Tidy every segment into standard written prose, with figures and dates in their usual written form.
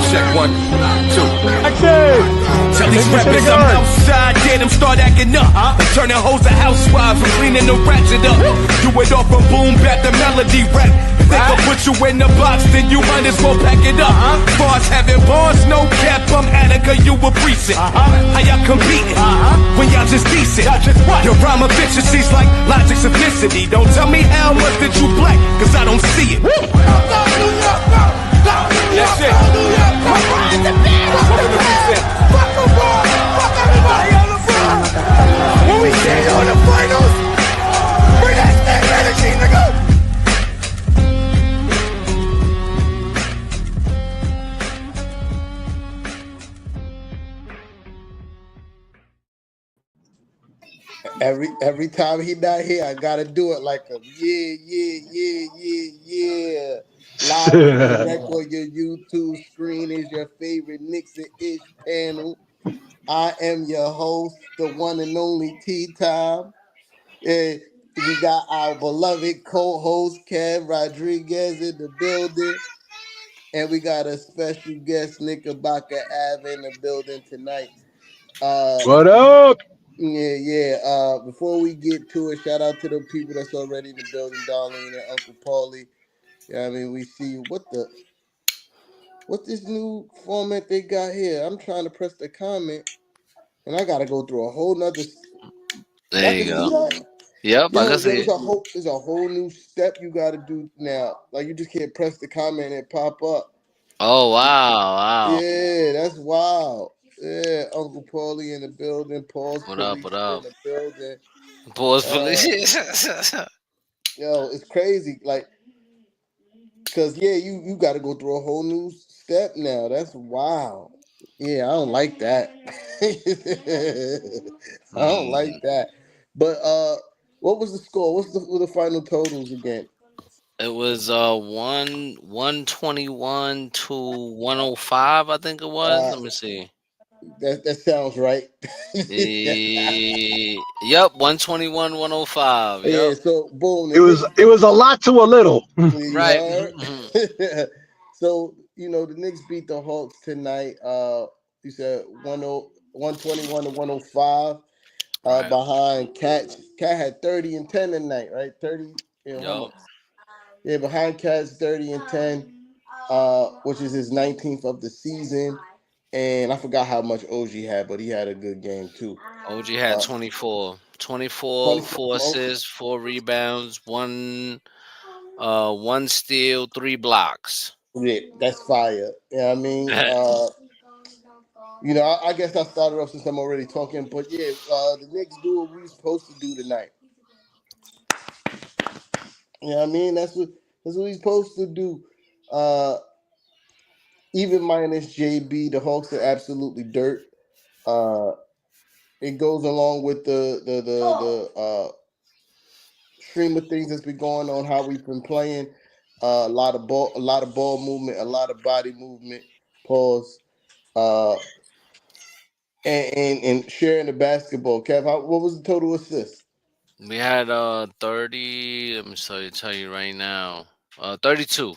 Check 1, 2. Action! Tell these rappers I'm outside, get them start acting up. Like turning hoes to housewives and cleaning the ratchet up. Do it off from boom bap to melody rap. If they gon' put you in the box, then you might as well pack it up. Bars having bars, no cap, I'm Attica, you a precinct. How y'all competing when y'all just decent? Your rhyme efficiency's like logic simplicity. Don't tell me how much that you black, cause I don't see it. That's it. Welcome to precinct. When we stand on the finals, bring that same energy, nigga. Every time he not here, I gotta do it like a yeah. Live direct on your YouTube screen is your favorite Knicks N Ish panel. I am your host, the one and only Tea Time. And we got our beloved co-host Kev Rodriguez in the building. And we got a special guest, Knickerbocker Ave, in the building tonight. What up? Yeah. Before we get to it, shout out to the people that's already in the building, Darlene and Uncle Paulie. Yeah, I mean, we see you. What's this new format they got here? I'm trying to press the comment, and I gotta go through a whole nother. There you go. Yep, I can see it. There's a whole new step you gotta do now. Like you just can't press the comment and it pop up. Oh wow. Yeah, that's wild. Yeah, Uncle Paulie in the building. Pause. What up? Police in the building. Pause police. Yo, it's crazy. Like, cause you got to go through a whole new step now. That's wild. Yeah, I don't like that. I don't like that. But what was the score? What's the final totals again? It was 121 to 105, I think it was. Let me see. That sounds right. Yep, 121, 105. Yep. Yeah, so boom. It was a lot to a little. Right. So, the Knicks beat the Hawks tonight. You said 121 to 105. Right. Behind Cat had 30 and 10 tonight, right? 30. Yep. Yeah, behind Cat's 30 and 10, which is his 19th of the season. And I forgot how much OG had, but he had a good game too. OG had 24. 24, 4 assists, 4 rebounds, one steal, 3 blocks. Yeah, that's fire. Yeah, I mean, I guess I started off since I'm already talking, but yeah, the Knicks do what we were supposed to do tonight. Yeah, I mean that's what we're supposed to do. Even minus JB, the Hawks are absolutely dirt. It goes along with the stream of things that's been going on, how we've been playing. A lot of ball movement, a lot of body movement. Pause. And sharing the basketball. Kev, what was the total assist? We had 30. Let me tell you right now. 32.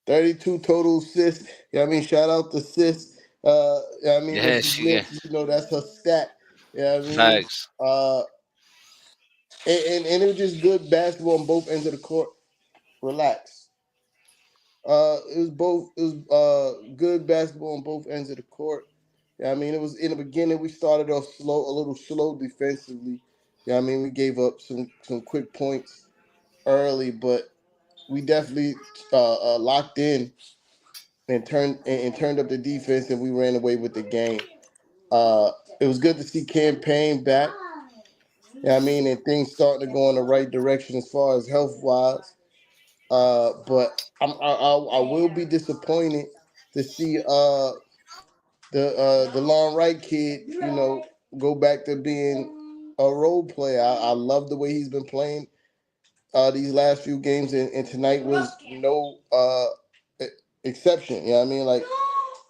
32 total assists. Yeah, I mean, shout out to Sis. I mean, Yeah, that's her stat. Yeah, I mean, Thanks. And it was just good basketball on both ends of the court. Relax. It was good basketball on both ends of the court. Yeah, I mean, it was in the beginning. We started off a little slow defensively. Yeah, I mean, we gave up some quick points early, but we definitely locked in and turned up the defense, and we ran away with the game. It was good to see Campaign back. Yeah, I mean, and things starting to go in the right direction as far as health wise. But I will be disappointed to see the long right kid, go back to being a role player. I love the way he's been playing these last few games, and tonight was no exception. You know what I mean? Like,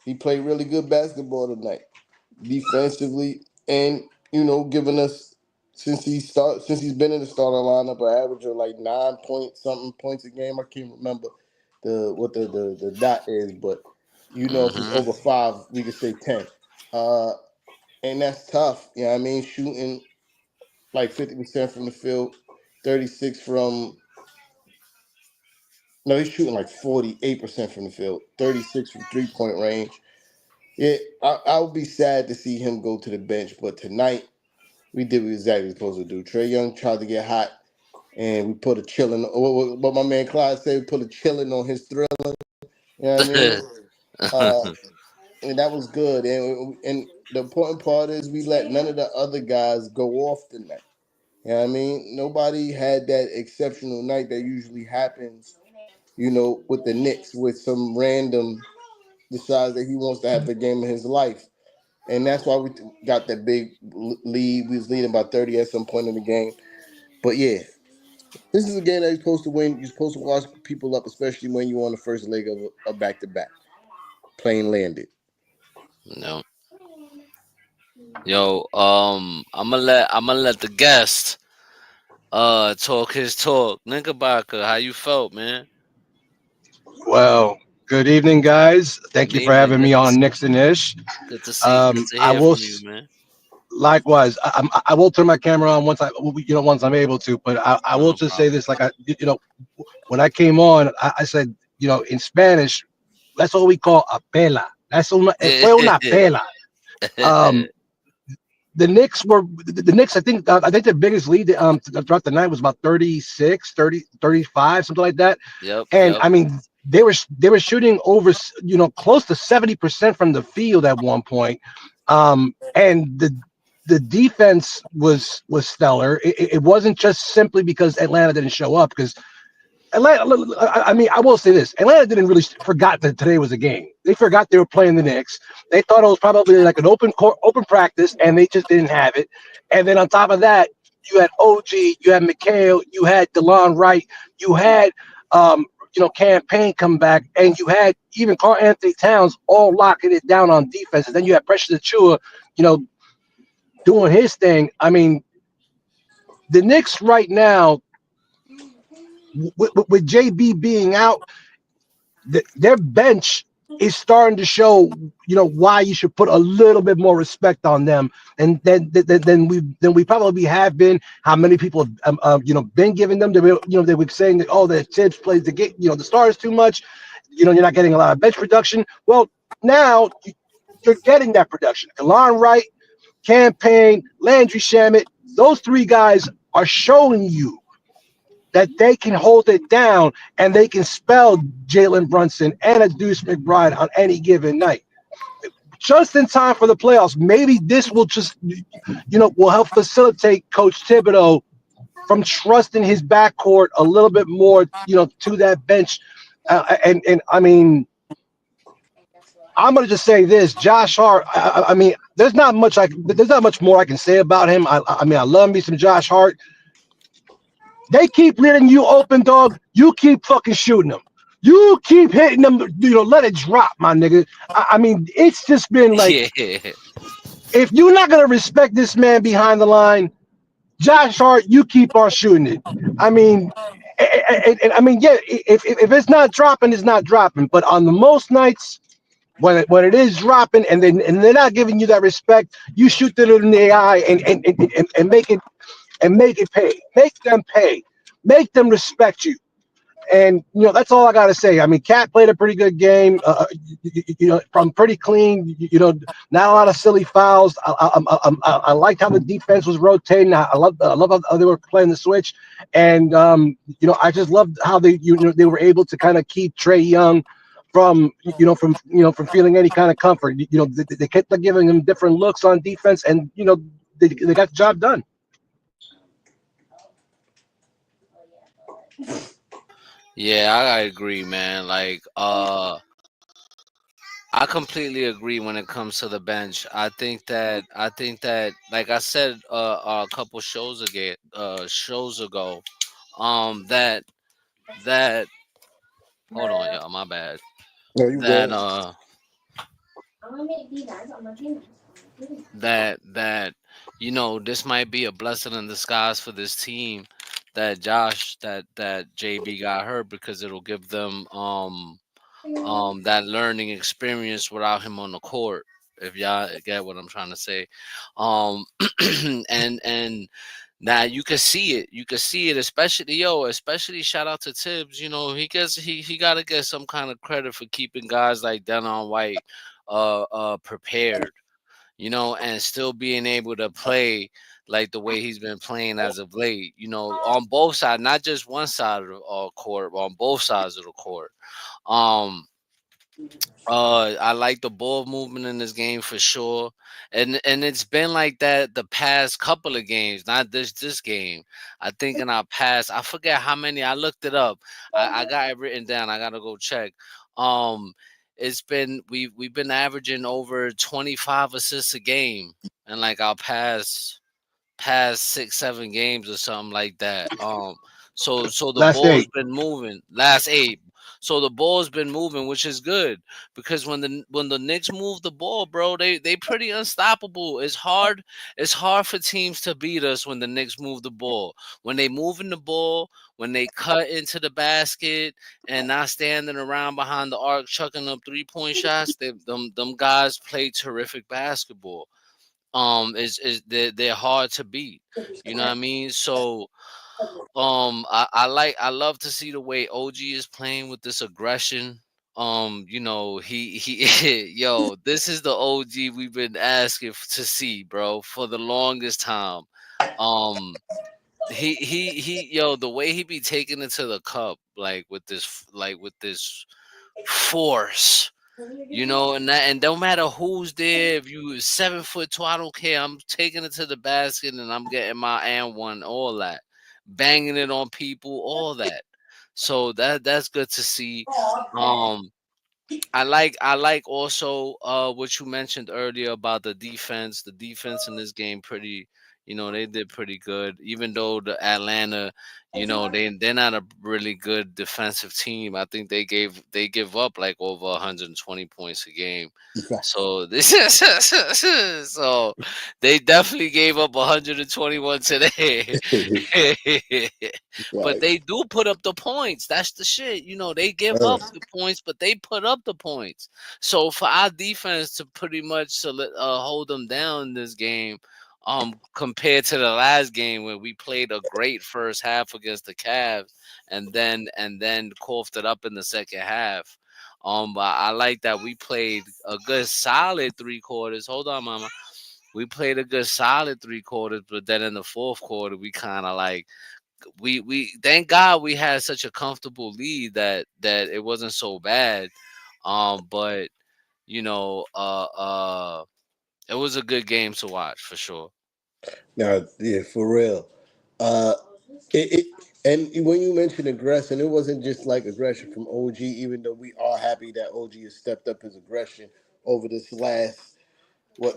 he played really good basketball tonight, defensively, and giving us since he's been in the starting lineup, an average of like 9 point something points a game. I can't remember what the dot is, but If it's over 5, we could say 10. Uh, and that's tough. You know what I mean? Shooting like 50% from the field, 36 from no, he's shooting like 48% from the field, 36 from 3-point range. Yeah, I would be sad to see him go to the bench, but tonight we did what we exactly supposed to do. Trey Young tried to get hot, and we put a chilling. What my man Clyde said, we put a chilling on his thrill. You know what I mean? Uh, and that was good. And the important part is we let none of the other guys go off tonight. You know what I mean? Nobody had that exceptional night that usually happens, with the Knicks, with some random decides that he wants to have the game of his life. And that's why we got that big lead. We was leading by 30 at some point in the game. But yeah, this is a game that you're supposed to win. You're supposed to watch people up, especially when you're on the first leg of a back-to-back. Plane landed. No. Yo, I'm gonna let the guest talk his talk. Knickerbocker, how you felt, man? Well, good evening, guys. Thank Good you for evening. having me on Knicks N Ish. Good to I hear will from you, man. likewise. I will turn my camera on once I'm able to. But I will No just say problem. this: when I came on, I said, in Spanish, that's all we call a pela. Fue una pela. Um, the Knicks were the Knicks. I think their biggest lead throughout the night was about 36, 30, 35, something like that. Yep, And yep. I mean, they were shooting over close to 70% from the field at one point. And the defense was stellar. It wasn't just simply because Atlanta didn't show up, because Atlanta, I mean, I will say this: Atlanta didn't really forgot that today was a game. They forgot they were playing the Knicks. They thought it was probably like an open practice, and they just didn't have it. And then on top of that, you had OG, you had Mikal, you had DeLon Wright, you had campaign come back, and you had even Karl-Anthony Towns all locking it down on defense. And then you had Precious Achua, doing his thing. I mean, the Knicks right now, with JB being out, their bench is starting to show, why you should put a little bit more respect on them, and than we probably have been. How many people have, been giving them? They were saying that, oh, the Tibbs plays the game, the stars too much. You're not getting a lot of bench production. Well, now you're getting that production. Delon Wright, Campaign, Landry Shamet, those three guys are showing you that they can hold it down, and they can spell Jalen Brunson and a Deuce McBride on any given night. Just in time for the playoffs. Maybe this will just, will help facilitate Coach Thibodeau from trusting his backcourt a little bit more, to that bench. And I mean, I'm gonna just say this: Josh Hart. I mean, there's not much more I can say about him. I mean, I love me some Josh Hart. They keep letting you open, dog. You keep fucking shooting them. You keep hitting them. Let it drop, my nigga. I mean, it's just been like, Yeah. if you're not gonna respect this man behind the line, Josh Hart, you keep on shooting it. I mean, and I mean, yeah. If it's not dropping, it's not dropping. But on the most nights, when it is dropping, and they're not giving you that respect, you shoot them in the eye, and make it pay. Make them pay. Make them respect you. And that's all I got to say. I mean, Cat played a pretty good game. From pretty clean. Not a lot of silly fouls. I liked how the defense was rotating. I love how they were playing the switch, and I just loved how they were able to kind of keep Trey Young from feeling any kind of comfort. They kept giving him different looks on defense, and they got the job done. Yeah, I agree, man. Like, I completely agree when it comes to the bench. I think that like I said a couple shows ago, that that hold on, y'all, my bad. No, you That good. this might be a blessing in disguise for this team, that JB got hurt, because it'll give them that learning experience without him on the court. If y'all get what I'm trying to say, um, and now you can see it. You can see it, especially shout out to Tibbs. You know, he got to get some kind of credit for keeping guys like Denon White prepared. You know, and still being able to play like the way he's been playing as of late. You know, on both sides, not just one side of the court, but on both sides of the court. Um, I like the ball movement in this game for sure, and it's been like that the past couple of games, not this game. I think in our past, I forget how many. I looked it up. I got it written down. I gotta go check. Um, it's been we've been averaging over 25 assists a game, and like our past 6 7 games or something like that. So the Last ball's eight. been moving. Last eight. So the ball's been moving, which is good because when the Knicks move the ball, bro, they pretty unstoppable. It's hard for teams to beat us when the Knicks move the ball. When they moving the ball, when they cut into the basket and not standing around behind the arc chucking up 3-point shots, them guys play terrific basketball. Is they're hard to beat. You know what I mean? So I love to see the way OG is playing with this aggression. You know, he this is the OG we've been asking to see, bro, for the longest time. Um the way he be taking it to the cup, like with this force, you know, and don't matter who's there, if you 7 foot tall, I don't care. I'm taking it to the basket and I'm getting my and one, all that, banging it on people, all that. So that's good to see. Um, I like also what you mentioned earlier about the defense. The defense in this game pretty, they did pretty good. Even though the Atlanta, they're not a really good defensive team. I think they give up like over 120 points a game. So this so they definitely gave up 121 today. But Right. they do put up the points. That's the shit. They give up the points, but they put up the points. So for our defense to pretty much hold them down in this game, compared to the last game where we played a great first half against the Cavs and then coughed it up in the second half. But I like that we played a good solid 3 quarters. Hold on, mama. We played a good solid 3 quarters, but then in the fourth quarter, we kind of like we thank God we had such a comfortable lead that it wasn't so bad. But you know, uh, uh, it was a good game to watch for sure. Now, yeah, for real. Uh, it and when you mentioned aggression, it wasn't just like aggression from OG. Even though we are happy that OG has stepped up his aggression over this last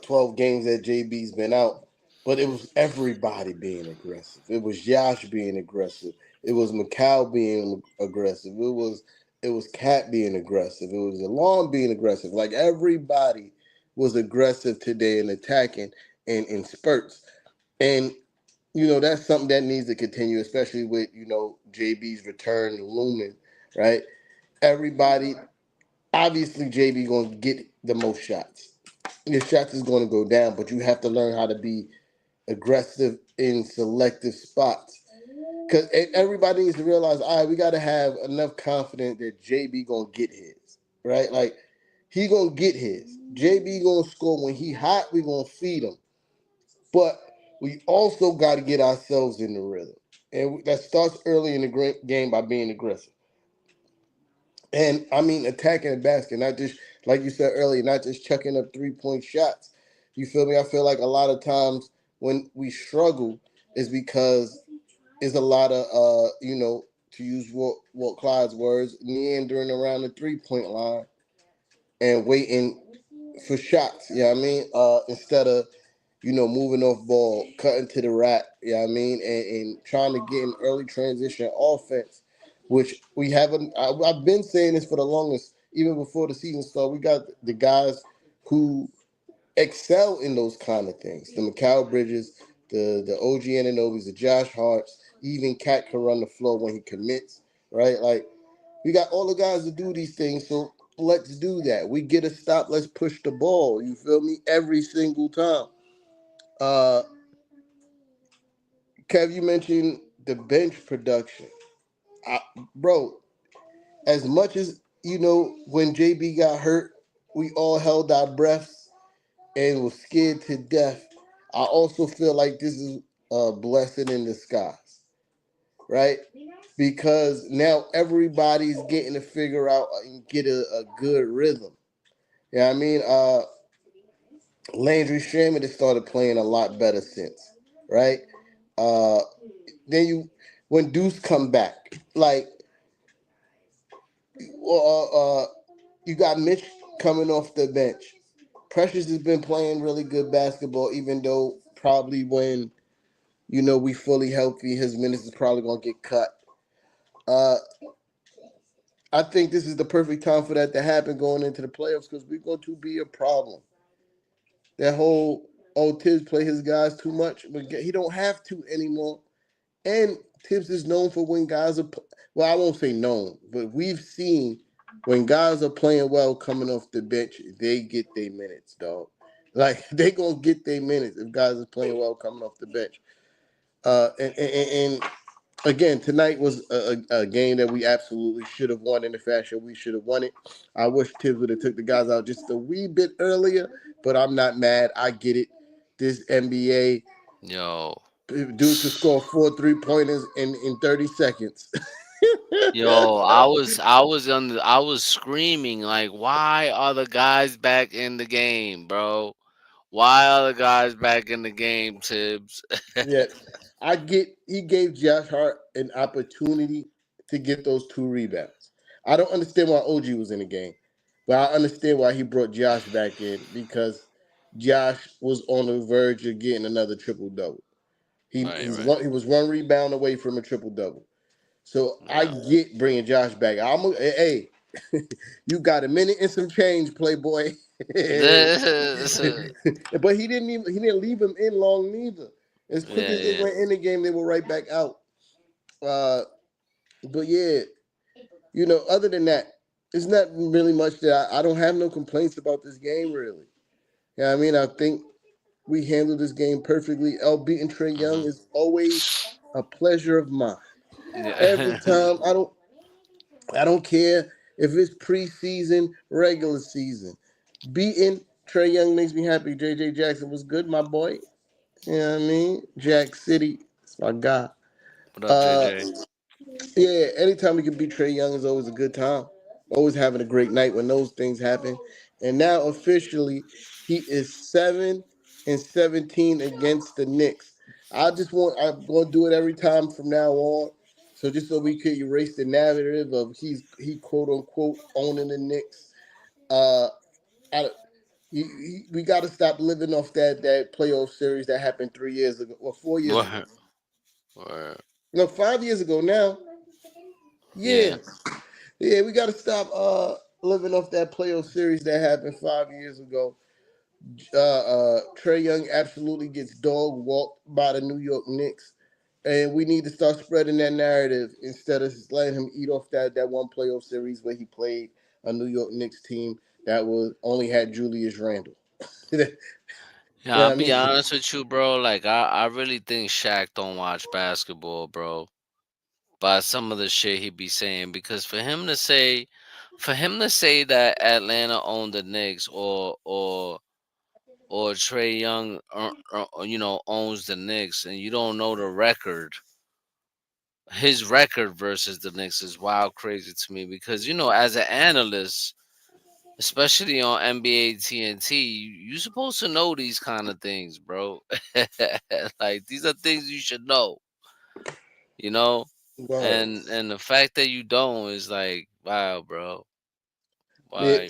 12 games that JB's been out, but it was everybody being aggressive. It was Josh being aggressive. It was Mikal being aggressive. It was Cat being aggressive. It was Alon being aggressive. Like everybody was aggressive today and attacking in spurts. And that's something that needs to continue, especially with JB's return looming, right? Everybody, obviously, JB going to get the most shots. Your shots is going to go down, but you have to learn how to be aggressive in selective spots. Because everybody needs to realize, all right, we got to have enough confidence that JB going to get his, right? Like, he going to get his. JB going to score. When he hot, we going to feed him. But we also got to get ourselves in the rhythm. And that starts early in the game by being aggressive. And I mean, attacking the basket, not just, like you said earlier, not just chucking up 3-point shots. You feel me? I feel like a lot of times when we struggle is because it's a lot of, to use Walt Clyde's words, meandering around the 3-point line and waiting for shots. You know what I mean? Instead of moving off ball, cutting to the rack, you know what I mean, and trying to get an early transition offense, which we haven't. I've been saying this for the longest, even before the season started. We got the guys who excel in those kind of things. The Mikal Bridges, the OG Anunobys, the Josh Harts, even Cat can run the floor when he commits, right? Like we got all the guys to do these things, so let's do that. We get a stop, let's push the ball. You feel me? Every single time. Uh, Kev, you mentioned the bench production. I, bro, as much as when JB got hurt, we all held our breaths and was scared to death. I also feel like this is a blessing in disguise, right? Because now everybody's getting to figure out and get a good rhythm. Yeah, I mean, Landry Shamet has started playing a lot better since, right? Uh, then when Deuce come back, like, you got Mitch coming off the bench. Precious has been playing really good basketball, even though probably when we fully healthy, his minutes is probably gonna get cut. Uh, I think this is the perfect time for that to happen going into the playoffs because we're going to be a problem. That whole Tibbs play his guys too much, but he don't have to anymore. And Tibbs is known for when guys are well, I won't say known, but we've seen when guys are playing well coming off the bench, they get their minutes, dog. Like they gonna get their minutes if guys are playing well coming off the bench. And again, tonight was a game that we absolutely should have won in the fashion we should have won it. I wish Tibbs would have took the guys out just a wee bit earlier, but I'm not mad. I get it. This NBA Yo. dude could score 4 3-pointers in 30 seconds. Yo, I was screaming like, why are the guys back in the game, bro? Why are the guys back in the game, Tibbs? Yeah, I get he gave Josh Hart an opportunity to get those 2 rebounds. I don't understand why OG was in the game, but I understand why he brought Josh back in because Josh was on the verge of getting another triple double. Right, right. He was 1 rebound away from a triple double. So I Yeah. get bringing Josh back. Hey, you got a minute and some change, Playboy. This, But he didn't leave him in long neither. As quick yeah, as they yeah. went in the game, they were right back out. Uh, but yeah, other than that, it's not really much that I don't have no complaints about this game really. Yeah, I mean, I think we handled this game perfectly. L beating Trey Young Hmm. is always a pleasure of mine. Every Yeah. time, I don't care if it's preseason, regular season. Beating Trey Young makes me happy. JJ Jackson was good, my boy. You know what I mean? Jack City, it's my guy. What up, Uh, JJ? yeah, anytime we can beat Trey Young is always a good time. Always having a great night when those things happen. And now officially, he is 7-17 against the Knicks. I'm gonna do it every time from now on. So just so we could erase the narrative of he quote unquote owning the Knicks. Uh, I, we got to stop living off that playoff series that happened 3 years ago or 4 years ago. Word, word. No, 5 years ago now. Yeah. Yeah, yeah, we got to stop living off that playoff series that happened 5 years ago. Trey Young absolutely gets dog walked by the New York Knicks, and we need to start spreading that narrative instead of just letting him eat off that one playoff series where he played a New York Knicks team that was only had Julius Randle. Yeah, Yeah, I'll I be mean, honest with you, bro. Like, I really think Shaq don't watch basketball, bro. By some of the shit he be saying, because for him to say that Atlanta owned the Knicks, or Trey Young, owns the Knicks, and you don't know the record, his record versus the Knicks is wild crazy to me. Because as an analyst, especially on NBA TNT, you supposed to know these kind of things, bro. Like, these are things you should know, you know. well, And the fact that you don't is like, wow, bro. yeah, Why,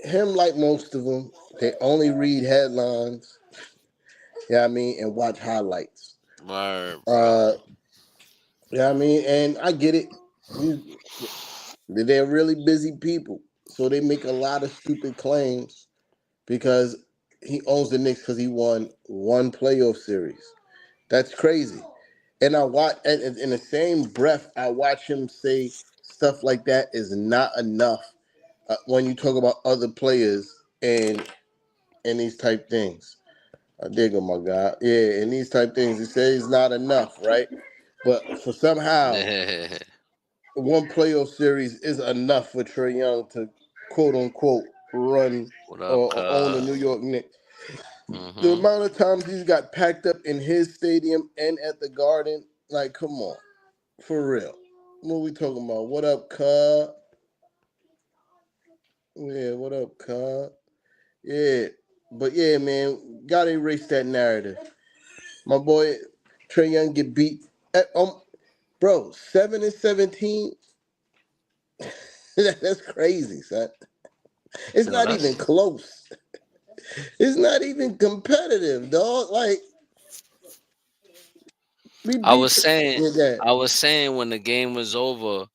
him like most of them, they only read headlines. Yeah, I mean, and watch highlights. why, bro? Uh, yeah, I mean, and I get it. These- They're really busy people, so they make a lot of stupid claims because he owns the Knicks because he won one playoff series. That's crazy. And I watch, and in the same breath, I watch him say stuff like that is not enough when you talk about other players and these type things. There go my God. Yeah, and these type things. He says it's not enough, right? But for somehow one playoff series is enough for Trae Young to quote unquote run What up, or own the cuz? New York Knicks. The Mm-hmm. amount of times he's got packed up in his stadium and at the Garden, like, come on, for real. What we talking about? What up, cuz? Yeah, what up, cuz? Yeah, but yeah, man, gotta erase that narrative. My boy Trae Young get beat. Bro, 7-17. That's crazy, son. It's No, not even that's. close. It's not even competitive, dog. Like we I beat was saying, yeah, that. I was saying when the game was over,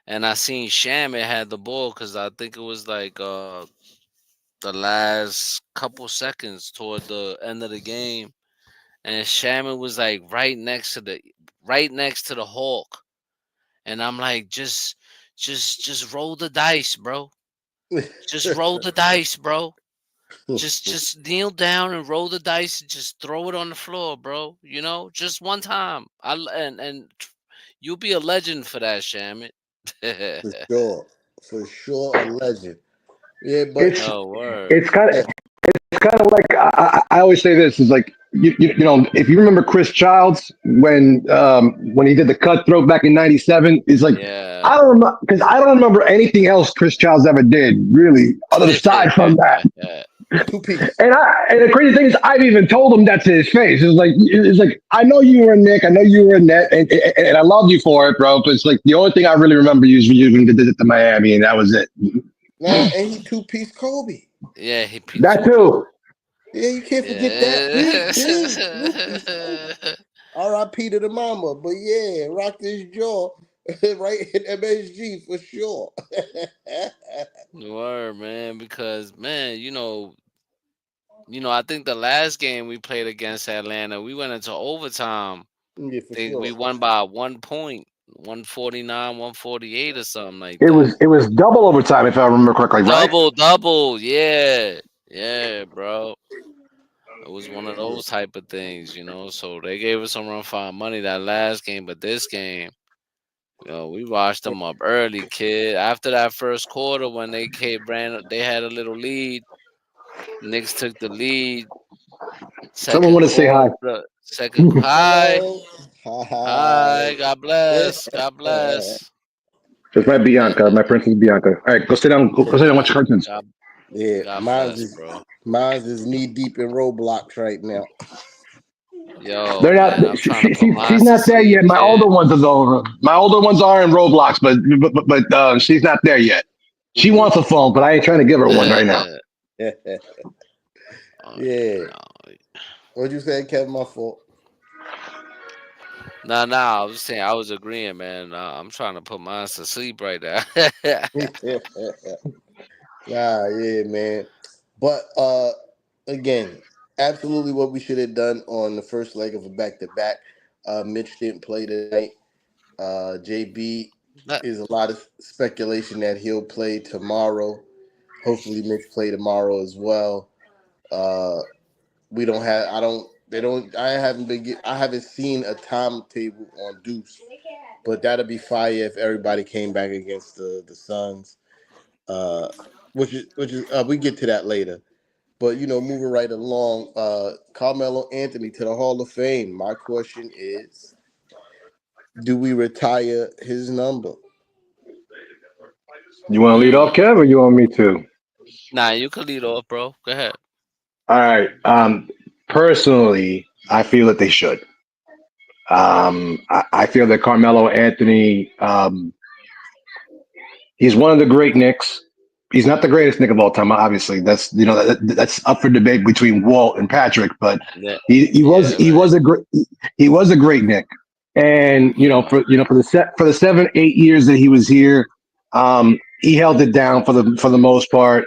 and I seen Shamit had the ball because I think it was like the last couple seconds toward the end of the game, and Shamit was like right next to the Hawk, and I'm like, just roll the dice, bro. Just roll the dice, bro. Just kneel down and roll the dice and just throw it on the floor, bro. You know, just one time. And you'll be a legend for that, Shamit. For sure. For sure a legend. Yeah, but It's Yo, word. it's kind yeah, of it's kind of like I always say this is like you know if you remember Chris Childs when he did the cutthroat back in '97, it's like Yeah. I don't remember because I don't remember anything else Chris Childs ever did really other aside from that. two piece. And the crazy thing is, I've even told him that to his face. It's like I know you were a Nick, I know you were a Net, and I love you for it, bro. But it's like the only thing I really remember you is when you did it to Miami, and that was it. Nah, and he two piece Kobe. Yeah, he peaked That too, Kobe. too. Yeah, you can't forget that. Yeah. Two piece Kobe. R.I.P. to the mama. But yeah, rock this jaw right in MSG for sure. Word, man, because man, I think the last game we played against Atlanta, we went into overtime. Yeah, for Think sure. we won by 1 point, 149, 148 or something like It that. was double overtime if I remember correctly, right? Double, yeah. Yeah, bro. It was one of those type of things. So they gave us some run for our money that last game, but this game, we washed them up early, kid. After that first quarter, when they had a little lead. Knicks took the lead. Someone Second want to say hi. quarter, hi, Hello. Hi. hi. God bless, God bless. It's my Bianca, God, my princess Bianca. All right, go sit down. Go sit down. Watch curtains. Yeah, God bless, bro. mine's is knee deep in Roblox right now. Yo, They're not. man, I'm trying to put mine She's to not there sleep, yet. My older kid. ones is over. My older ones are in Roblox, but she's not there yet. She wants a phone, but I ain't trying to give her one right now. Yeah. No. What'd you say, Kevin? My fault. Nah. I was saying, I was agreeing, man. I'm trying to put mine to sleep right now. Nah, yeah, man. But again, absolutely what we should have done on the first leg of a back to back. Mitch didn't play tonight. JB That- is a lot of speculation that he'll play tomorrow. Hopefully Mitch play tomorrow as well. Uh we don't have I don't they don't I haven't seen a timetable on Deuce, but that'll be fire if everybody came back against the Suns. Uh which is we get to that later. But moving right along, Carmelo Anthony to the Hall of Fame. My question is, do we retire his number? You want to lead off, mm. Kev, or you want me to? Nah, you can lead off, bro. Go ahead. All right. Personally, I feel that they should. I feel that Carmelo Anthony, he's one of the great Knicks. He's not the greatest Knick of all time, obviously. That's up for debate between Walt and Patrick. But Yeah, he was yeah, man. he was a great Knick, and Yeah. for the 7 8 years that he was here, he held it down for the most part.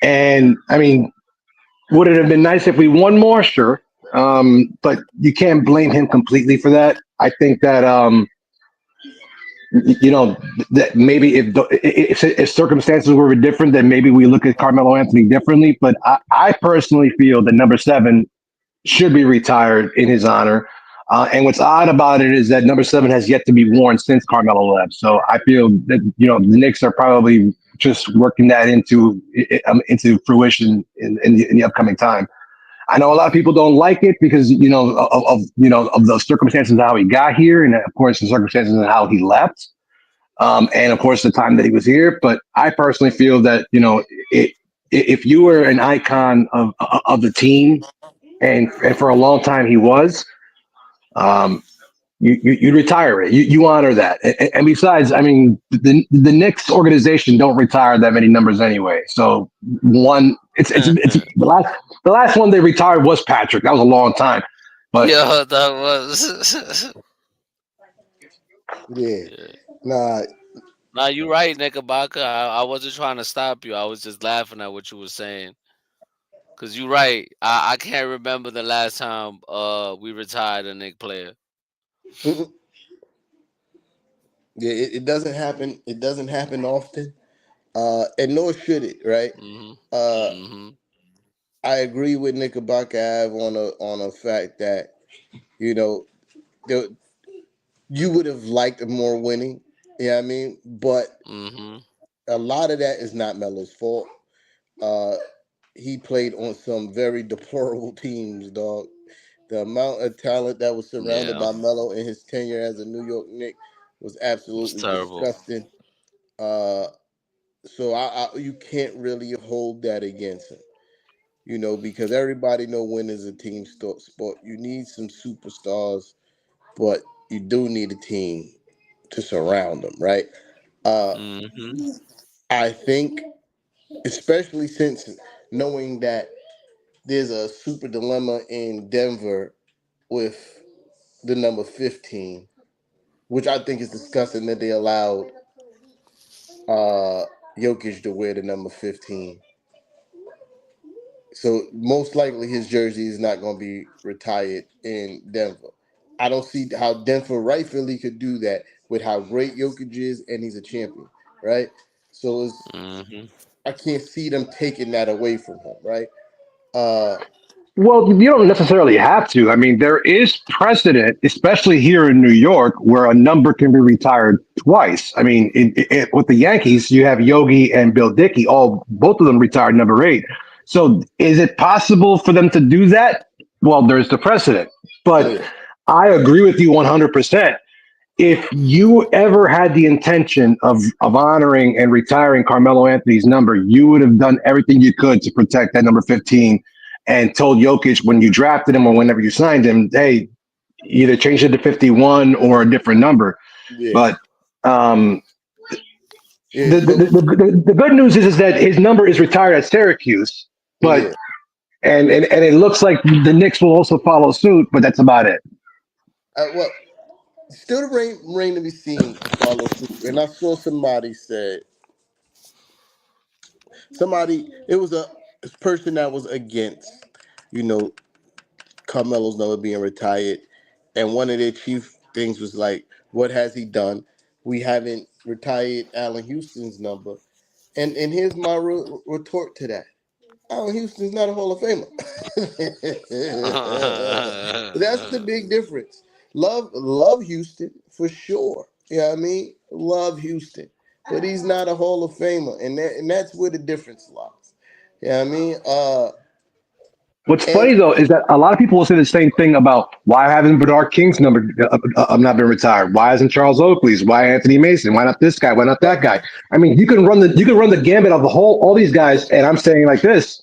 And I mean, would it have been nice if we won more? Sure. But you can't blame him completely for that. I think that you know, that maybe if circumstances were different, then maybe we look at Carmelo Anthony differently. But I personally feel that number seven should be retired in his honor. And what's odd about it is that number seven has yet to be worn since Carmelo left. So I feel that the Knicks are probably just working that into fruition in the upcoming time. I know a lot of people don't like it because of the circumstances of how he got here, and of course the circumstances of how he left, and of course the time that he was here. But I personally feel that if you were an icon of the team, and for a long time he was, um, you retire it. You honor that. And besides, I mean, the Knicks organization don't retire that many numbers anyway. So it's the last one they retired was Patrick. That was a long time. But Yo, that was. Yeah. Yeah. Nah. Nah, you right, Knickerbocker. I wasn't trying to stop you. I was just laughing at what you were saying. Cause you right. I can't remember the last time we retired a Nick player. Mm-mm. Yeah, it doesn't happen. It doesn't happen often. And nor should it, right? Mhm. Uh, Mhm. I agree with Knickerbocker Ave on a fact that you know the, you would have liked more winning. Yeah, I mean, but Mhm. a lot of that is not Melo's fault. Uh, he played on some very deplorable teams, dog. The amount of talent that was surrounded Yeah. by Melo in his tenure as a New York Knick was It was absolutely terrible. disgusting. Uh, so you can't really hold that against him, because everybody know when is a team sport. You need some superstars, but you do need a team to surround them, right? Uh, Mhm. I think, especially since knowing that there's a super dilemma in Denver with the number 15, which I think is disgusting that they allowed uh, Jokic to wear the number 15. So most likely his jersey is not going to be retired in Denver. I don't see how Denver rightfully could do that with how great Jokic is and he's a champion, right? So Mhm. I can't see them taking that away from him, right? Uh, well, you don't necessarily have to. I mean, there is precedent, especially here in New York, where a number can be retired twice. I mean, with the Yankees, you have Yogi and Bill Dickey. All both of them retired number eight. So, is it possible for them to do that? Well, there's the precedent, but yeah, I agree with you 100%. If you ever had the intention of honoring and retiring Carmelo Anthony's number, you would have done everything you could to protect that number 15 and told Jokic when you drafted him or whenever you signed him, hey, either change it to 51 or a different number. yeah, But um, yeah. So the good news is that his number is retired at Syracuse, but yeah, and it looks like the Knicks will also follow suit, but that's about it. well, still rain to be seen to follow suit. And I saw somebody said it was a person that was against, you know, Carmelo's number being retired, and one of their chief things was like, what has he done? We haven't retired Allen Houston's number, and here's my retort to that: Allen Houston's not a Hall of Famer. That's the big difference. Love Houston for sure. Yeah, I mean, love Houston, but he's not a Hall of Famer, and that's where the difference lies. Yeah, I mean, What's and funny though is that a lot of people will say the same thing about why haven't Bernard King's number not been retired? Why isn't Charles Oakley's? Why Anthony Mason? Why not this guy? Why not that guy? I mean, you can run the gambit of the whole all these guys, and I'm saying like this: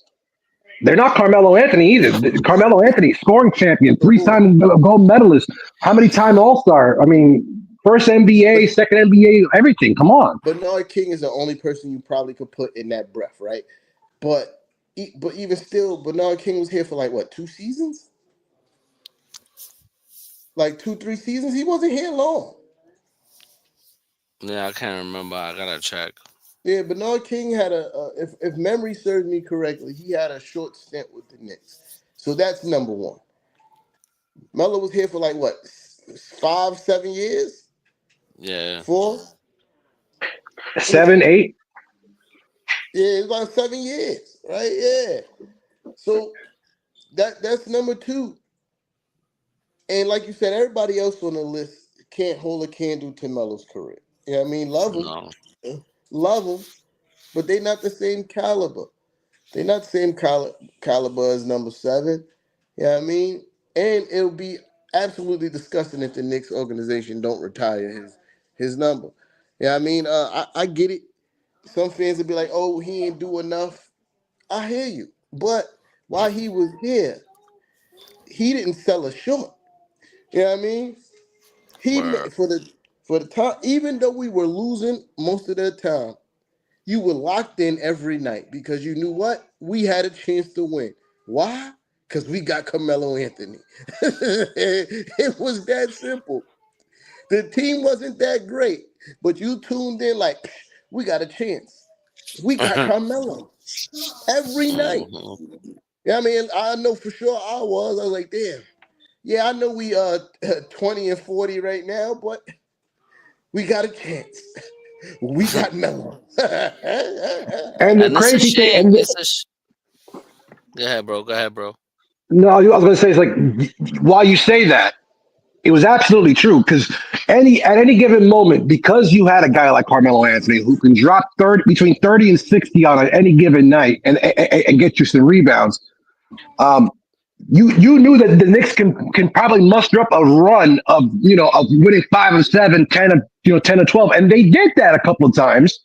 they're not Carmelo Anthony either. Carmelo Anthony, scoring champion, three-time gold medalist, how many time All Star? I mean, first but NBA, second NBA, everything. Come on. Bernard King is the only person you probably could put in that breath, right? But but even still, Bernard King was here for like what, 2 seasons? Like 2, 3 seasons. He wasn't here long. Yeah, I can't remember. I gotta check. Yeah, Bernard King had if memory serves me correctly, he had a short stint with the Knicks. So that's number one. Melo was here for like what, 5, 7 years? Yeah. 4. 7, 8. Yeah, it's about 7 years, right? Yeah. So that's number 2. And like you said, everybody else on the list can't hold a candle to Melo's career. You know what I mean? No. Love him, but they not the same caliber. They not the same caliber as number 7. You know what I mean? And it'll be absolutely disgusting if the Knicks organization don't retire his number. Yeah, I mean, I get it. Some fans will be like, "Oh, he ain't do enough." I hear you, but while he was here, he didn't sell a short. You know what I mean? He Word. for the time, even though we were losing most of the time, you were locked in every night because you knew what we had a chance to win. Why? Because we got Carmelo Anthony. It was that simple. The team wasn't that great, but you tuned in like we got a chance. We got Carmelo every night. Mhm. Yeah, I mean, I know for sure I was. I was like, damn. Yeah, I know we 20 and 40 right now, but we got a chance. We got Melo. And the And it's a crazy thing, shame. and Go ahead, bro. Go ahead, bro. no, I was going to say is like while you say that, it was absolutely true because at any given moment, because you had a guy like Carmelo Anthony who can drop 30 between 30 and 60 on any given night and get you some rebounds. Um, you knew that the Knicks can probably muster up a run of winning 5 of 7, 10 of 12, and they did that a couple of times.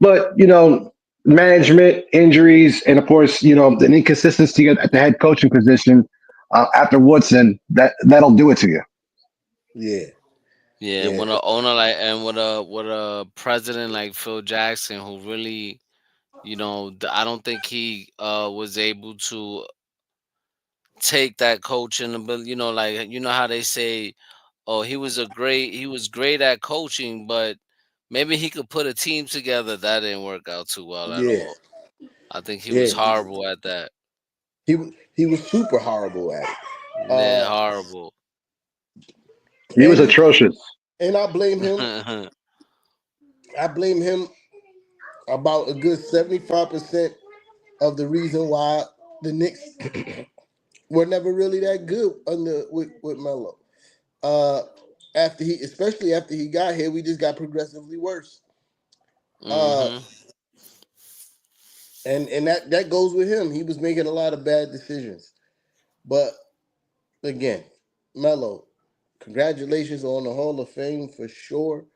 But management, injuries, and of course, the inconsistency at the head coaching position after Woodson, that'll do it to you. Yeah, Yeah, yeah, when a owner like and with a president like Phil Jackson, who really, I don't think he was able to take that coaching ability. Like how they say, oh, he was great at coaching, but maybe he could put a team together. That didn't work out too well at yeah, all. I think he was yeah. horrible at that. He was super horrible at it. Yeah, Uh, horrible. He was and he atrocious. and I blame him. I blame him about a good 75% of the reason why the Knicks were never really that good under with Melo. Uh, especially after he got here, we just got progressively worse. Uh, hmm and that goes with him. He was making a lot of bad decisions. But again, Melo, congratulations on the Hall of Fame for sure.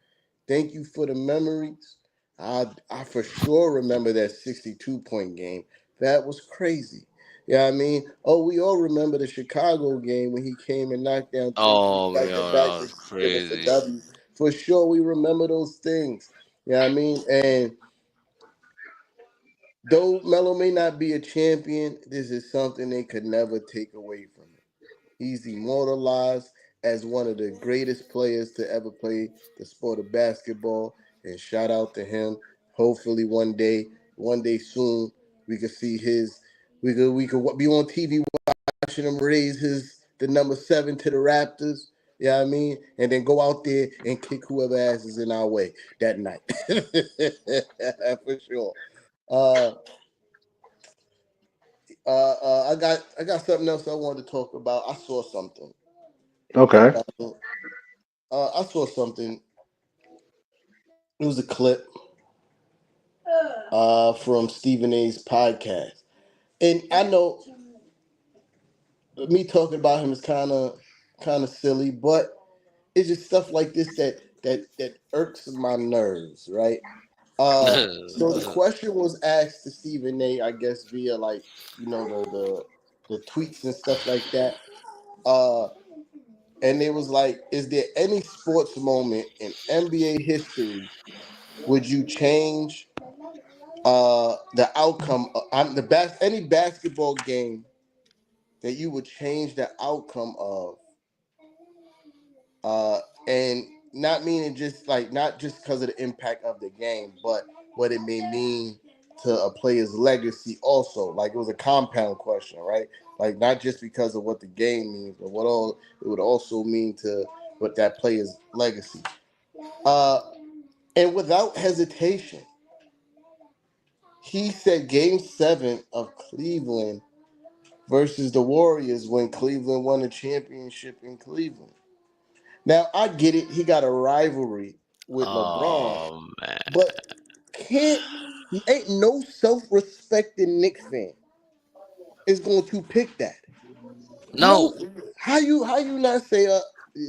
Thank you for the memories. I for sure remember that 62-point game. That was crazy. Yeah, I mean, oh, we all remember the Chicago game when he came and knocked down 3 Oh, back to yo, back that to was give us a crazy. W. For sure, we remember those things. Yeah, I mean, and though Melo may not be a champion, this is something they could never take away from him. He's immortalized as one of the greatest players to ever play the sport of basketball. And shout out to him. Hopefully one day soon, we could see his we could be on TV watching him raise the number 7 to the Raptors. Yeah, I mean, and then go out there and kick whoever ass is in our way that night. For sure. Uh, I got something else I wanted to talk about. I saw something. Okay. I saw something. It was a clip from Stephen A's podcast, and I know me talking about him is kind of silly, but it's just stuff like this that irks my nerves, right? So the question was asked to Stephen A, I guess via like the tweets and stuff like that. Uh, and it was like, is there any sports moment in NBA history would you change the outcome the any basketball game that you would change the outcome of uh and not meaning just like not just because of the impact of the game but what it may mean to a player's legacy also, like it was a compound question, right? Like not just because of what the game means but what all it would also mean to what that player's legacy. Uh, and without hesitation, he said Game 7 of Cleveland versus the Warriors when Cleveland won a championship in Cleveland. Now, I get it. He got a rivalry with LeBron, Oh man. but can't ain't no self-respecting Knicks fan is going to pick that. No. No, how you not say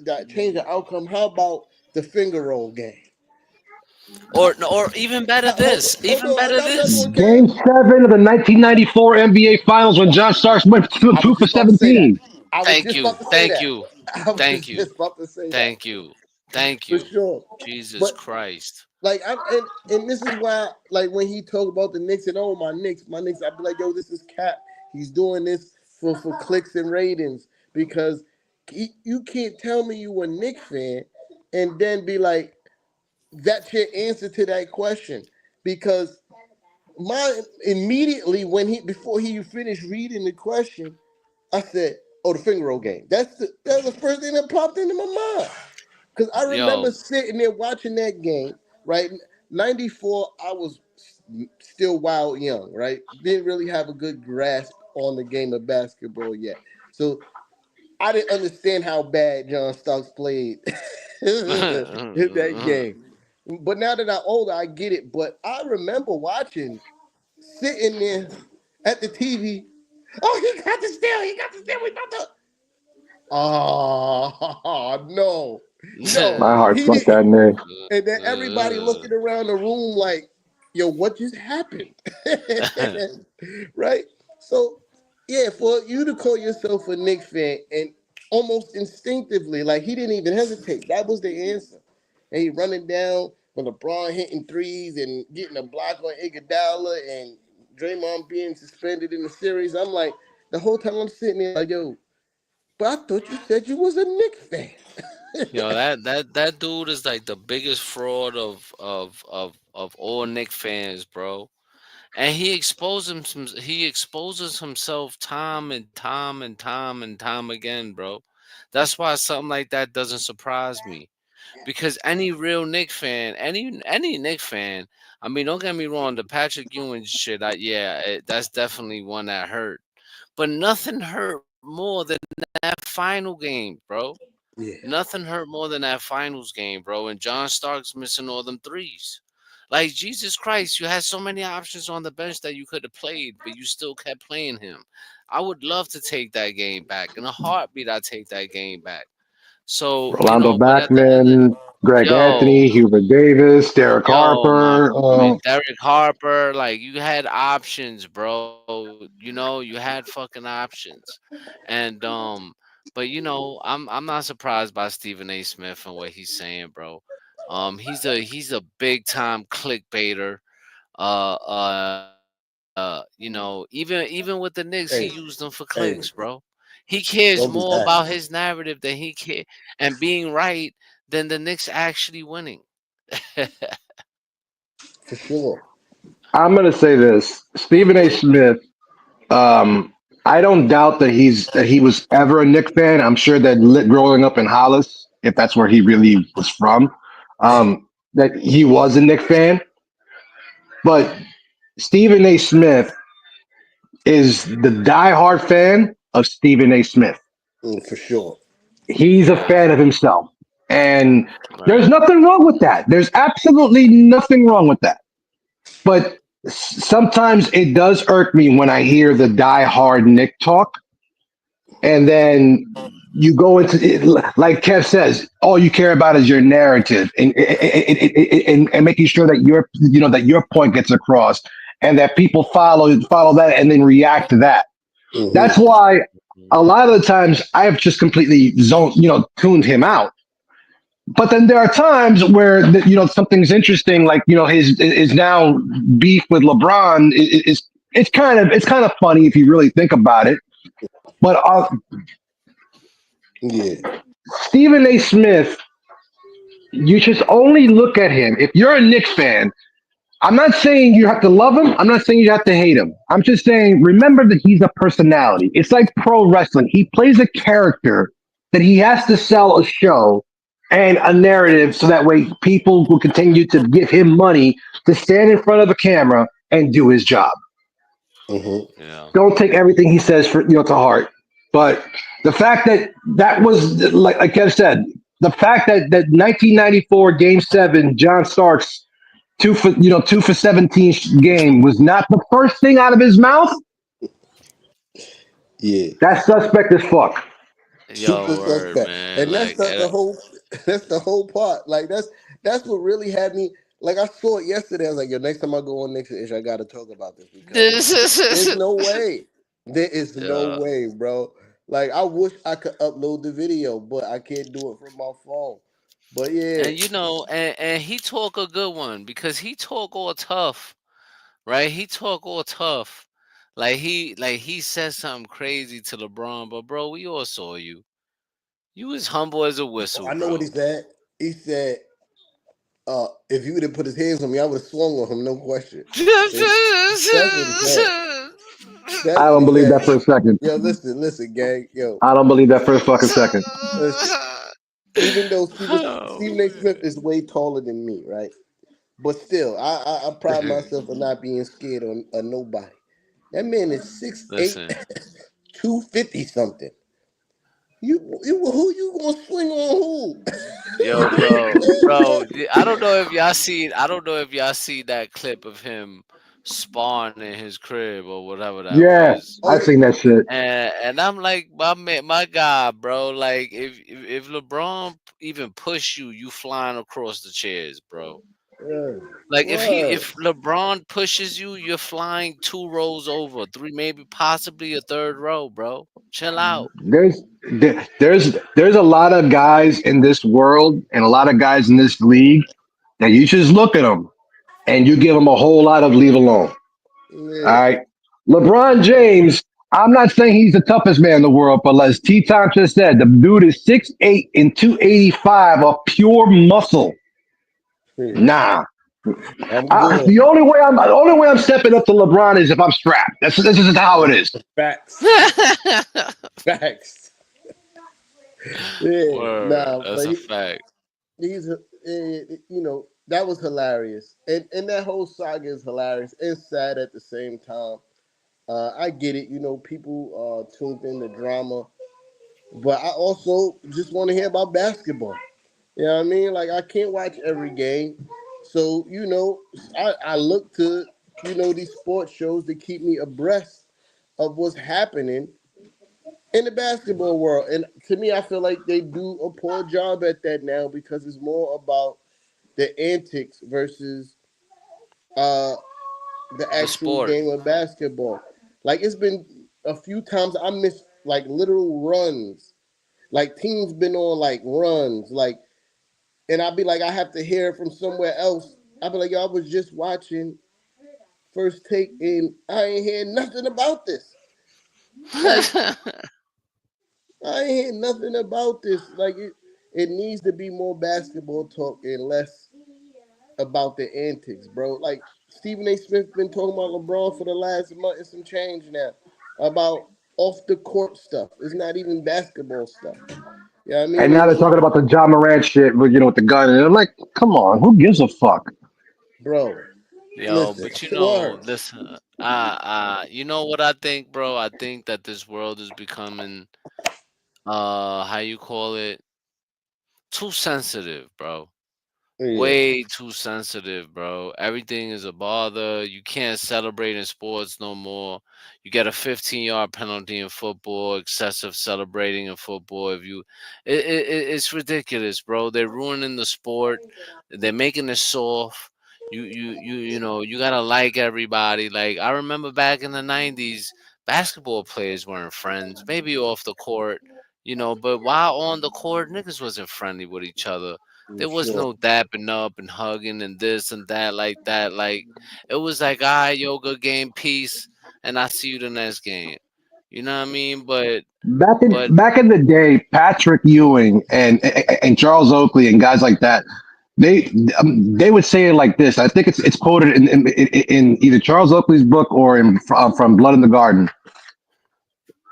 that change the outcome? How about the finger roll game? Or even better Hold, this. hold Even on, I'm better not done this. with Cam. Game 7 of the 1994 NBA Finals when John Starks went I was two for just about to say that. 17. I was Thank just you. about to say Thank that. you. I was Thank you. just about to say that Thank you. Thank for you. sure. Jesus But Christ. like I and this is why like when he talked about the Knicks and oh my Knicks, I'd be like, yo, this is Cap. He's doing this for clicks and ratings because you can't tell me you a Knicks fan and then be like, that's your answer to that question because mine immediately when he before he finished reading the question, I said, "Oh, the finger roll game." That's the first thing that popped into my mind because I remember Yo. sitting there watching that game. Right, '94. I was still wild young. Right, didn't really have a good grasp on the game of basketball yet. So I didn't understand how bad John Starks played in that game. But now that I'm older, I get it. But I remember watching, sitting there at the TV. Oh, he got the steal. He got the steal. We about to. Oh, no. No. My heart He sunk didn't. that day. And then everybody looking around the room like, yo, what just happened? Right? So, yeah, for you to call yourself a Knicks fan and almost instinctively, like he didn't even hesitate. That was the answer. And he running down when LeBron hitting threes and getting a block on Iguodala and Draymond being suspended in the series. I'm like, the whole time I'm sitting there like, yo, but I thought you said you was a Knicks fan. Yo, that dude is like the biggest fraud of all Nick fans, bro. And he exposes himself time and time and time and time again, bro. That's why something like that doesn't surprise me. Because any real Nick fan, any Nick fan, I mean, don't get me wrong, the Patrick Ewing shit, yeah, that's definitely one that hurt. But nothing hurt more than that final game, bro. Yeah. Nothing hurt more than that finals game, bro. And John Starks missing all them threes. Like Jesus Christ, you had so many options on the bench that you could have played, but you still kept playing him. I would love to take that game back. In a heartbeat, I'd take that game back. So, Rolando but at the end of Backman, Greg yo, Anthony, Hubert Davis, Derek Harper. Derek Harper, like you had options, bro. You had fucking options. And but I'm not surprised by Stephen A. Smith and what he's saying, bro. He's a big time clickbaiter. Even with the Knicks, he used them for clicks, bro. Hey, He cares more about don't be his happy. narrative than he care and being right than the Knicks actually winning. For sure. I'm going to say this: Stephen A. Smith. Um, I don't doubt that he was ever a Knicks fan. I'm sure that growing up in Hollis, if that's where he really was from, that he was a Knicks fan. But Stephen A. Smith is the diehard fan of Stephen A. Smith. For sure. He's a Right, fan of himself. And there's right. nothing wrong with that. There's absolutely nothing wrong with that. But sometimes it does irk me when I hear the diehard Nick talk, and then you go into it, like Kev says, all you care about is your narrative and making sure that that your point gets across and that people follow that and then react to that. That's Hmm. why a lot of the times I have just completely tuned him out. But then there are times where something's interesting, like his is now beef with LeBron is it's kind of funny if you really think about it. But Yeah. Stephen A. Smith, you just only look at him. If you're a Knicks fan, I'm not saying you have to love him. I'm not saying you have to hate him. I'm just saying remember that he's a personality. It's like pro wrestling. He plays a character that he has to sell a show, and a narrative so that way people will continue to give him money to stand in front of a camera and do his job. Mm-hmm. Yeah. Don't take everything he says for to heart. But the fact that that was like Kev said, the fact that 1994 Game 7, John Starks 2 for 17 game was not the first thing out of his mouth. Yeah. That's suspect as fuck. Yo, Super word, suspect. man. And that's Like, the whole that's the whole part. Like that's what really had me like I saw it yesterday. I was like, yo, next time I go on Knicks N Ish, I gotta talk about this because this there's is no way. There is no yeah. way, bro. Like I wish I could upload the video, but I can't do it from my phone. But yeah, And and he talk a good one because he talk all tough, right? He talk all tough. Like he said something crazy to LeBron, but bro, we all saw you. You was humble as a whistle, I know what he bro. said. He said, if you would have put his hands on me, I would have swung on him, no question. And that's what he said. I That's what don't he believe said. that for a second. Yo, listen, gang. Yo, I don't believe that for a fucking second. listen. Even though Oh, Stephen A. Smith man. is way taller than me, right? But still, I pride myself on not being scared of nobody. That man is 6'8", Listen, 250 something. You who you gonna swing on who? yo, bro, I don't know if y'all seen. I don't know if y'all seen that clip of him sparring in his crib or whatever that Yeah, was. I Oh seen that shit. And I'm like, my man, my guy, bro. Like, if LeBron even push you, you flying across the chairs, bro. yeah. Like Word. if LeBron pushes you, you're flying 2 rows over, three, maybe possibly a third row, bro. Chill out. There's there's a lot of guys in this world and a lot of guys in this league that you just look at them and you give them a whole lot of leave alone. All Yeah. right, LeBron James. I'm not saying he's the toughest man in the world, but as T. Tom just said, the dude is 6'8" and 285 of pure muscle. Yeah. Nah, I'm good. the only way I'm stepping up to LeBron is if I'm strapped. That's just how it is. Facts. Facts. Yeah. Word, Nah, that's but a fact. he's that was hilarious, and that whole saga is hilarious and sad at the same time. I get it, people tuned in the drama, but I also just want to hear about basketball. You know what I mean? Like I can't watch every game, so I look to these sports shows to keep me abreast of what's happening in the basketball world. And to me, I feel like they do a poor job at that now because it's more about the antics versus uh the The actual sport. game of basketball. Like it's been a few times I missed like literal runs. Like teams been on like runs, like, and I'd be like, I have to hear it from somewhere else. I'd be like, yo, I was just watching First Take and I ain't hear nothing about this. Like I ain't hear nothing about this. Like it needs to be more basketball talk and less about the antics, bro. Like Stephen A. Smith been talking about LeBron for the last month and some change now about off the court stuff. It's not even basketball stuff. You know what I And mean? now And they're talking about the John Morant shit with the gun, and I'm like, come on, who gives a fuck? bro, Yo, listen, but word. listen, you know what I think, bro? I think that this world is becoming, how you call it, too sensitive, bro. Yeah, Way too sensitive, bro. Everything is a bother. You can't celebrate in sports no more. You get a 15-yard penalty in football, excessive celebrating in football. If you, it's ridiculous, bro. They're ruining the sport. They're making it soft. You gotta like everybody. Like I remember back in the '90s, basketball players weren't friends. Maybe off the court, but while on the court, niggas wasn't friendly with each other. I'm There was sure. no dapping up and hugging and this and that like that. Like it was like, all right, yo, good game, peace, and I see you the next game. You know what I mean? But Back in the day, Patrick Ewing and Charles Oakley and guys like that, they would say it like this. I think it's quoted in either Charles Oakley's book or from Blood in the Garden.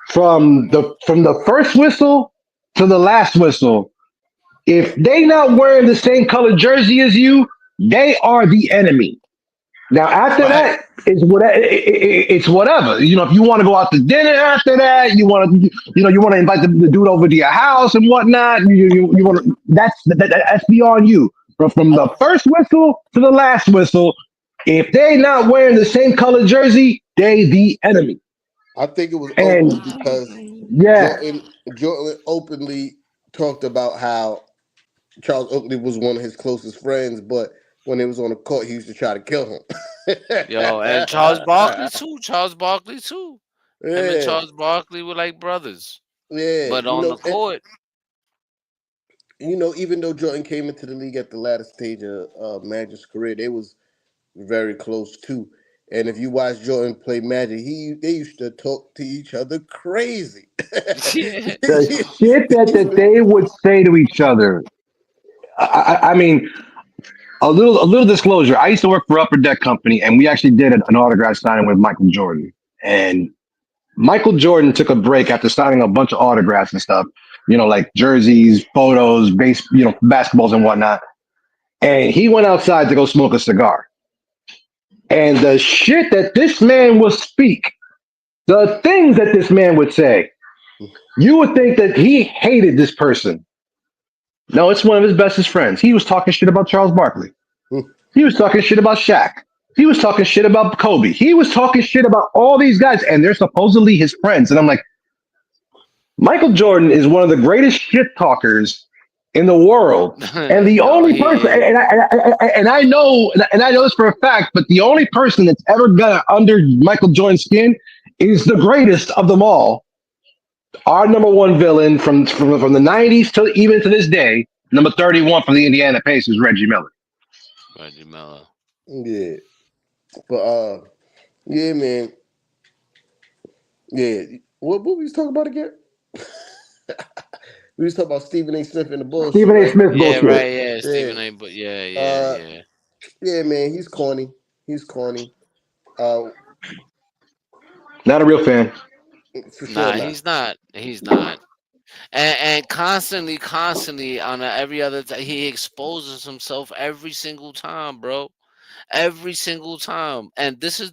From the first whistle to the last whistle, If they not wearing the same color jersey as you, they are the enemy. Now after Right. that is what it's whatever. If you want to go out to dinner after that, you want to invite the dude over to your house and whatnot. You want to that's beyond you. But from I, the first whistle to the last whistle, if they not wearing the same color jersey, they the enemy. I think it was open And because yeah, Jordan openly talked about how Charles Oakley was one of his closest friends, but when he was on the court, he used to try to kill him. Yo, and Charles Barkley too. Charles Barkley too. Him and Yeah, Charles Barkley were like brothers. yeah. But on the court, Even though Jordan came into the league at the latter stage of Magic's career, they was very close too. And if you watch Jordan play Magic, they used to talk to each other crazy. yeah. the shit that they would say to each other. I mean, a little disclosure. I used to work for Upper Deck Company, and we actually did an autograph signing with Michael Jordan. And Michael Jordan took a break after signing a bunch of autographs and stuff. Like jerseys, photos, basketballs and whatnot. And he went outside to go smoke a cigar. And the shit that this man would speak, the things that this man would say, you would think that he hated this person. No, it's one of his bestest friends. He was talking shit about Charles Barkley. He was talking shit about Shaq. He was talking shit about Kobe. He was talking shit about all these guys, and they're supposedly his friends. And I'm like, Michael Jordan is one of the greatest shit talkers in the world, and the Yo, only person, he and I know this for a fact, but the only person that's ever got under Michael Jordan's skin is the greatest of them all. Our number one villain from the '90s to even to this day, number 31 for the Indiana Pacers, Reggie Miller. Reggie Miller. Yeah, but yeah, man, yeah. What we was talking about again? We was talking about Stephen A. Smith and the bullshit, Stephen A. right? Smith Yeah, bullshit. right, yeah. Yeah. Stephen A. But yeah, yeah, Uh, yeah. yeah, man, he's corny. He's corny. Uh, Not a real fan. for sure Nah, not. he's not. He's not. And constantly on every other he exposes himself every single time, bro. Every single time. And this is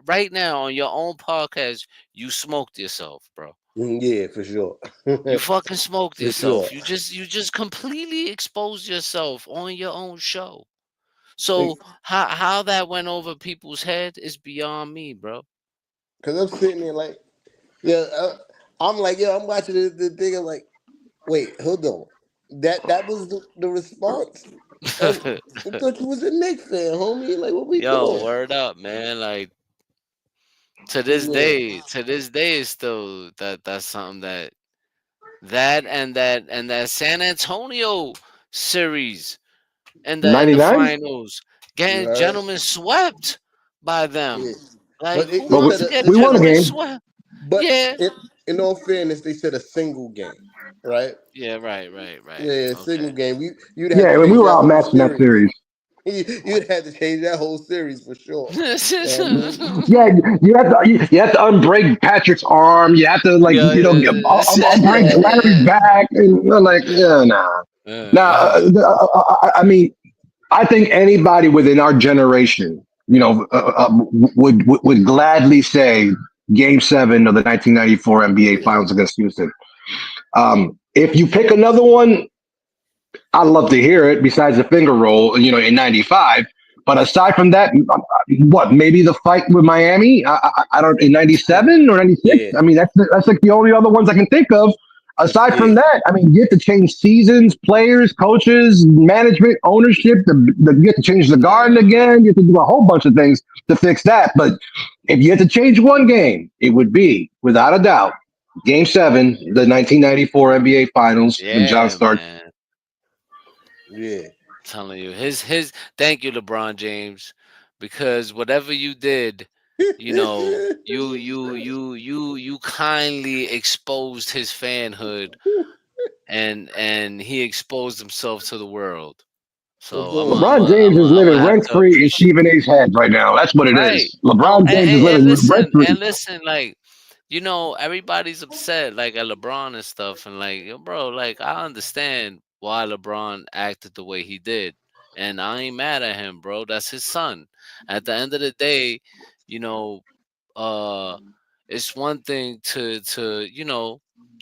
right now on your own podcast, you smoked yourself, bro. Yeah, for sure. You fucking smoked For sure. yourself. You just completely exposed yourself on your own show. So how that went over people's head is beyond me, bro. Because I'm sitting there like, yeah, I'm like, yo, I'm watching the thing. I'm like, wait, hold on. That was the response. I thought you was a Knicks fan, homie. Like, what we Yo, doing? word up, man. Like Yeah, to this day is still that's something that San Antonio series and the '99. finals you getting heard? gentlemen swept by them. Yeah, Like but who But they we, wants said to get we won a gentlemen game. swept? but Yeah. in all fairness, they said a single game, right? Yeah, right. Yeah, single Okay. game. You'd have to Yeah, we change were that whole outmatched in that series. series. You'd have to change that whole series for sure. You know what I mean? Yeah, you have to unbreak Patrick's arm. You have to Yeah, unbreak Larry's back, and you're like, yeah, nah. Now, I mean, I think anybody within our generation, would gladly say Game 7 of the 1994 NBA Finals against Houston. If you pick another one, I'd love to hear it. Besides the finger roll, in '95. But aside from that, what maybe the fight with Miami? I don't in '97 or '96. Yeah, I mean, that's like the only other ones I can think of. Aside yeah, from that, I mean, you have to change seasons, players, coaches, management, ownership. You have to change the garden yeah. again. You have to do a whole bunch of things to fix that. But if you had to change one game, it would be, without a doubt, Game 7, the 1994 NBA Finals when John Yeah, Stark. man. yeah. Telling you. His thank you, LeBron James. Because whatever you did, you kindly exposed his fanhood and he exposed himself to the world. So I'm a, I'm LeBron a, I'm James is a, I'm living gonna have rent to free in appreciate. Stephen A's head right now. That's what it Right. is. No, LeBron James is living rent free. and listen, like, everybody's upset, like at LeBron and stuff, and like, yo, bro, like I understand why LeBron acted the way he did. And I ain't mad at him, bro. That's his son. At the end of the day, you know, uh it's one thing to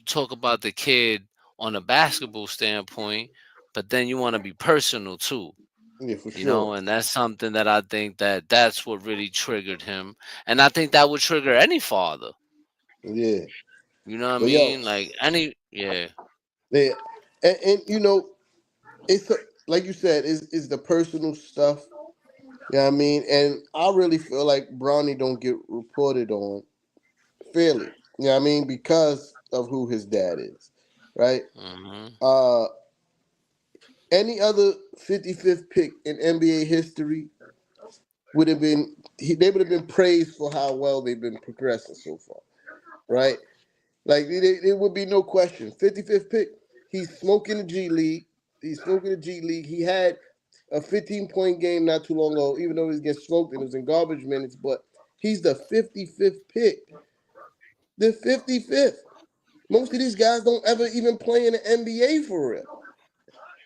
talk about the kid on a basketball standpoint, but then you want to be personal too. Yeah, for sure. And that's something that I think that's what really triggered him. And I think that would trigger any father. Yeah, You know what I but yo, mean? Like any yeah. yeah, and it's like you said, is the personal stuff. You know what I mean? And I really feel like Bronny don't get reported on fairly. You know what I mean? Because of who his dad is, right? Mhm. Uh, any other 55th pick in NBA history would have been they would have been praised for how well they've been progressing so far, right? Like there would be no question. 55th pick, he's smoking the G League. He's smoking the G League. He had a 15-point game not too long ago, even though he was getting smoked and it was in garbage minutes, but he's the 55th pick. The 55th. Most of these guys don't ever even play in the NBA for real.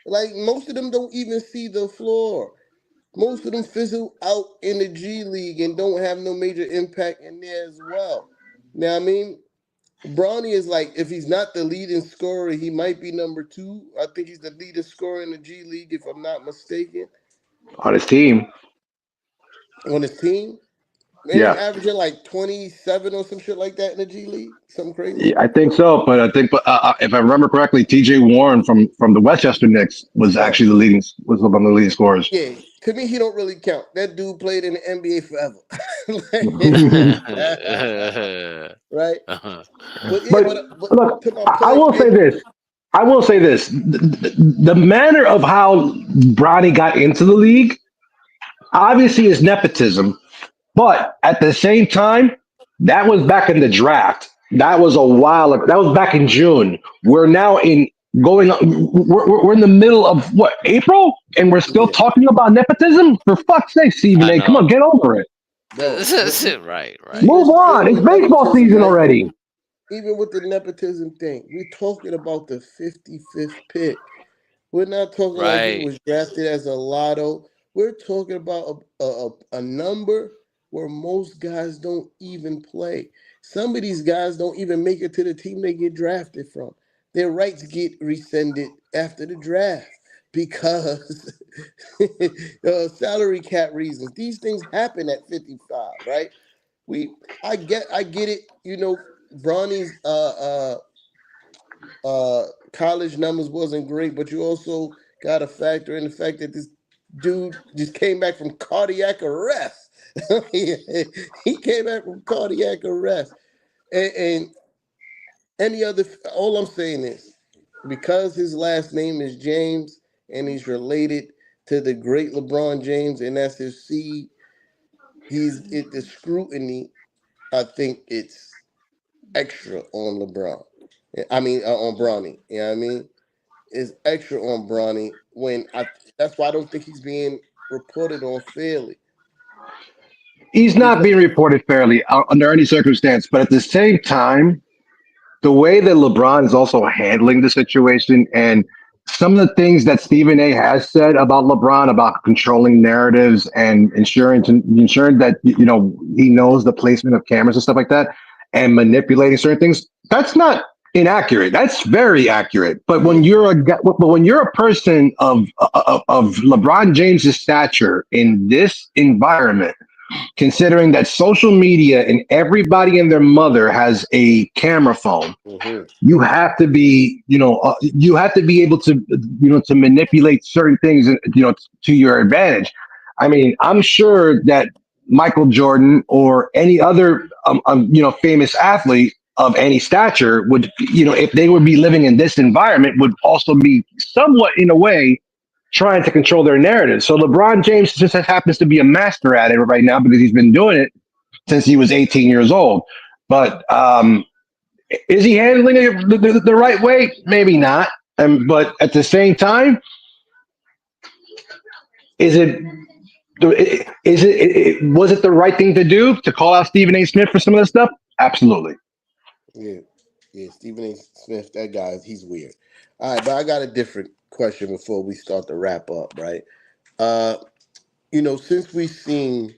Like most of them don't even see the floor. Most of them fizzle out in the G League and don't have no major impact in there as well. Now I mean, Bronny is like, if he's not the leading scorer, he might be number two. I think he's the leading scorer in the G League, if I'm not mistaken, On his team. on his team. And he Yeah. averaging like 27 or some shit like that in the G League. Something crazy. Yeah, I think so, but I think, but if I remember correctly, T.J. Warren from the Westchester Knicks was Right. actually was one of the leading scorers. Yeah. To me, he don't really count. That dude played in the NBA forever. Right? But yeah, But but look, to my I point, will say this. I will say this: the manner of how Bronny got into the league obviously is nepotism, but at the same time, that was back in the draft. That was a while ago. That was back in June. We're now in going. We're in the middle of what, April, and we're still yeah, talking about nepotism. For fuck's sake, Stephen I A. Come on, know. get over it. bro. But Right, right. Move on. even It's with baseball nepotism, season right? already. Even with the nepotism thing, we're talking about the 55th pick. We're not talking like he Right. was drafted as a lotto. We're talking about a number where most guys don't even play. Some of these guys don't even make it to the team they get drafted from. Their rights get rescinded after the draft because salary cap reasons. These things happen at 55, right? I get it. Bronny's college numbers wasn't great, but you also got to factor in the fact that this dude just came back from cardiac arrest. He came back from cardiac arrest, and any other. All I'm saying is, because his last name is James and he's related to the great LeBron James, and that's his seed. The scrutiny. I think it's extra on LeBron. I mean, on Bronny. You know what I mean? Is extra on Bronny when that's why I don't think he's being reported on fairly He's not being because reported fairly under any circumstance, but at the same time, the way that LeBron is also handling the situation and some of the things that Stephen A has said about LeBron about controlling narratives and ensuring that he knows the placement of cameras and stuff like that and manipulating certain things, that's not inaccurate. That's very accurate. But yeah, when you're a person of LeBron James's stature in this environment, considering that social media and everybody and their mother has a camera phone, hmm you have to be able to to manipulate certain things to your advantage. I mean, I'm sure that Michael Jordan or any other famous athlete of any stature would, if they would be living in this environment, would also be somewhat in a way trying to control their narrative. So LeBron James just happens to be a master at it right now because he's been doing it since he was 18 years old. But is he handling it the right way? Maybe not. But at the same time, is it was it the right thing to do to call out Stephen A. Smith for some of this stuff? Absolutely. yeah, Yeah, Stephen A. Smith, that guy, he's weird. All right, but I got a different question before we start to wrap up, right? Uh, since we've seen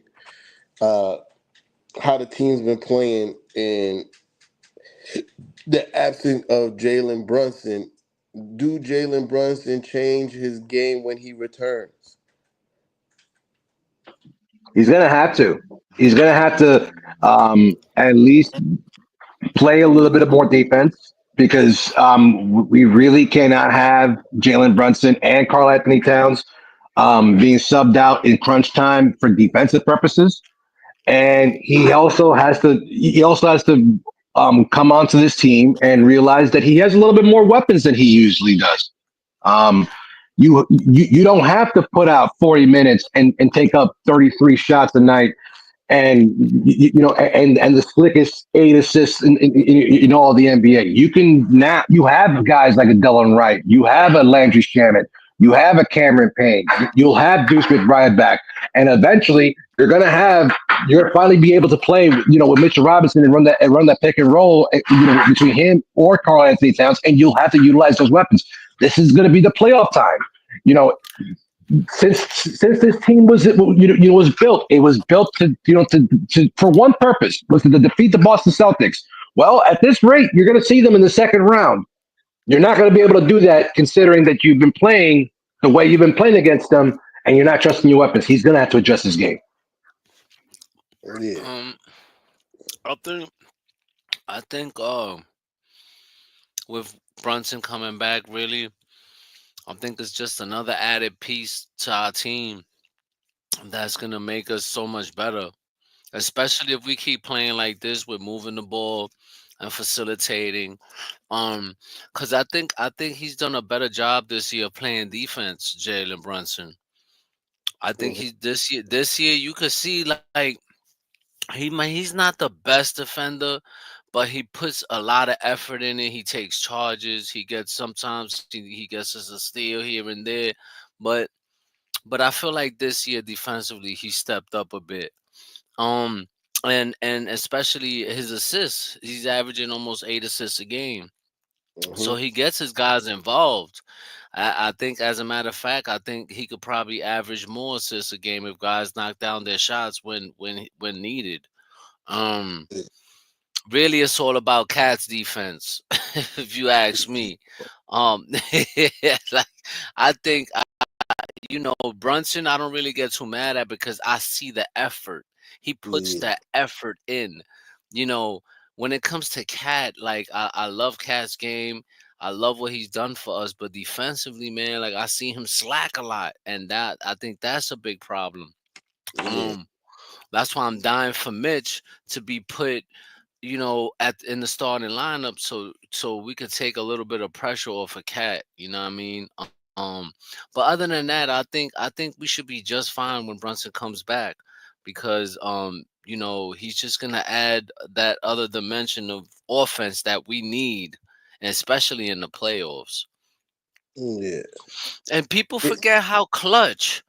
uh, how the team's been playing in the absence of Jalen Brunson, do Jalen Brunson change his game when he returns? He's gonna have to. He's gonna have to at least play a little bit of more defense because we really cannot have Jalen Brunson and Karl-Anthony Towns being subbed out in crunch time for defensive purposes. And he also has to come onto this team and realize that he has a little bit more weapons than he usually does. Um, you don't have to put out 40 minutes and take up 33 shots a night and and the slickest 8 assists in all the NBA. You can now you have guys like a Dylan Wright, you have a Landry Shamet, you have a Cameron Payne, you'll have Deuce McBride back, and eventually you're gonna finally be able to play with Mitchell Robinson and run that pick and roll between him or Karl-Anthony Towns, and you'll have to utilize those weapons. This is going to be the playoff time. You know, since this team was built, it was built to for one purpose, was to defeat the Boston Celtics. Well, at this rate, you're going to see them in the second round. You're not going to be able to do that considering that you've been playing the way you've been playing against them, and you're not trusting your weapons. He's going to have to adjust his game. Yeah, Um, I think I think with Brunson coming back, really, I think it's just another added piece to our team that's gonna make us so much better. Especially if we keep playing like this with moving the ball and facilitating. Because I think he's done a better job this year playing defense, Jalen Brunson. I think mhm, he this year you could see like he's not the best defender, but he puts a lot of effort in it. He takes charges. He gets sometimes he gets us a steal here and there, but I feel like this year defensively he stepped up a bit. Um, and especially his assists, he's averaging almost 8 assists a game. So mhm. he gets his guys involved. I think, as a matter of fact, I think he could probably average more assists a game if guys knock down their shots when needed. Um, really, it's all about Cat's defense, if you ask me. Um, like I think Brunson, I don't really get too mad at because I see the effort. He puts Yeah, that effort in. You know, when it comes to Cat, like I love Cat's game. I love what he's done for us, but defensively, man, like I see him slack a lot, and that I think that's a big problem. yeah, Um, that's why I'm dying for Mitch to be put, at in the starting lineup, so we could take a little bit of pressure off a Cat. You know what I mean? But other than that, I think we should be just fine when Brunson comes back because he's just gonna add that other dimension of offense that we need, and especially in the playoffs. yeah, And people It- forget how clutch.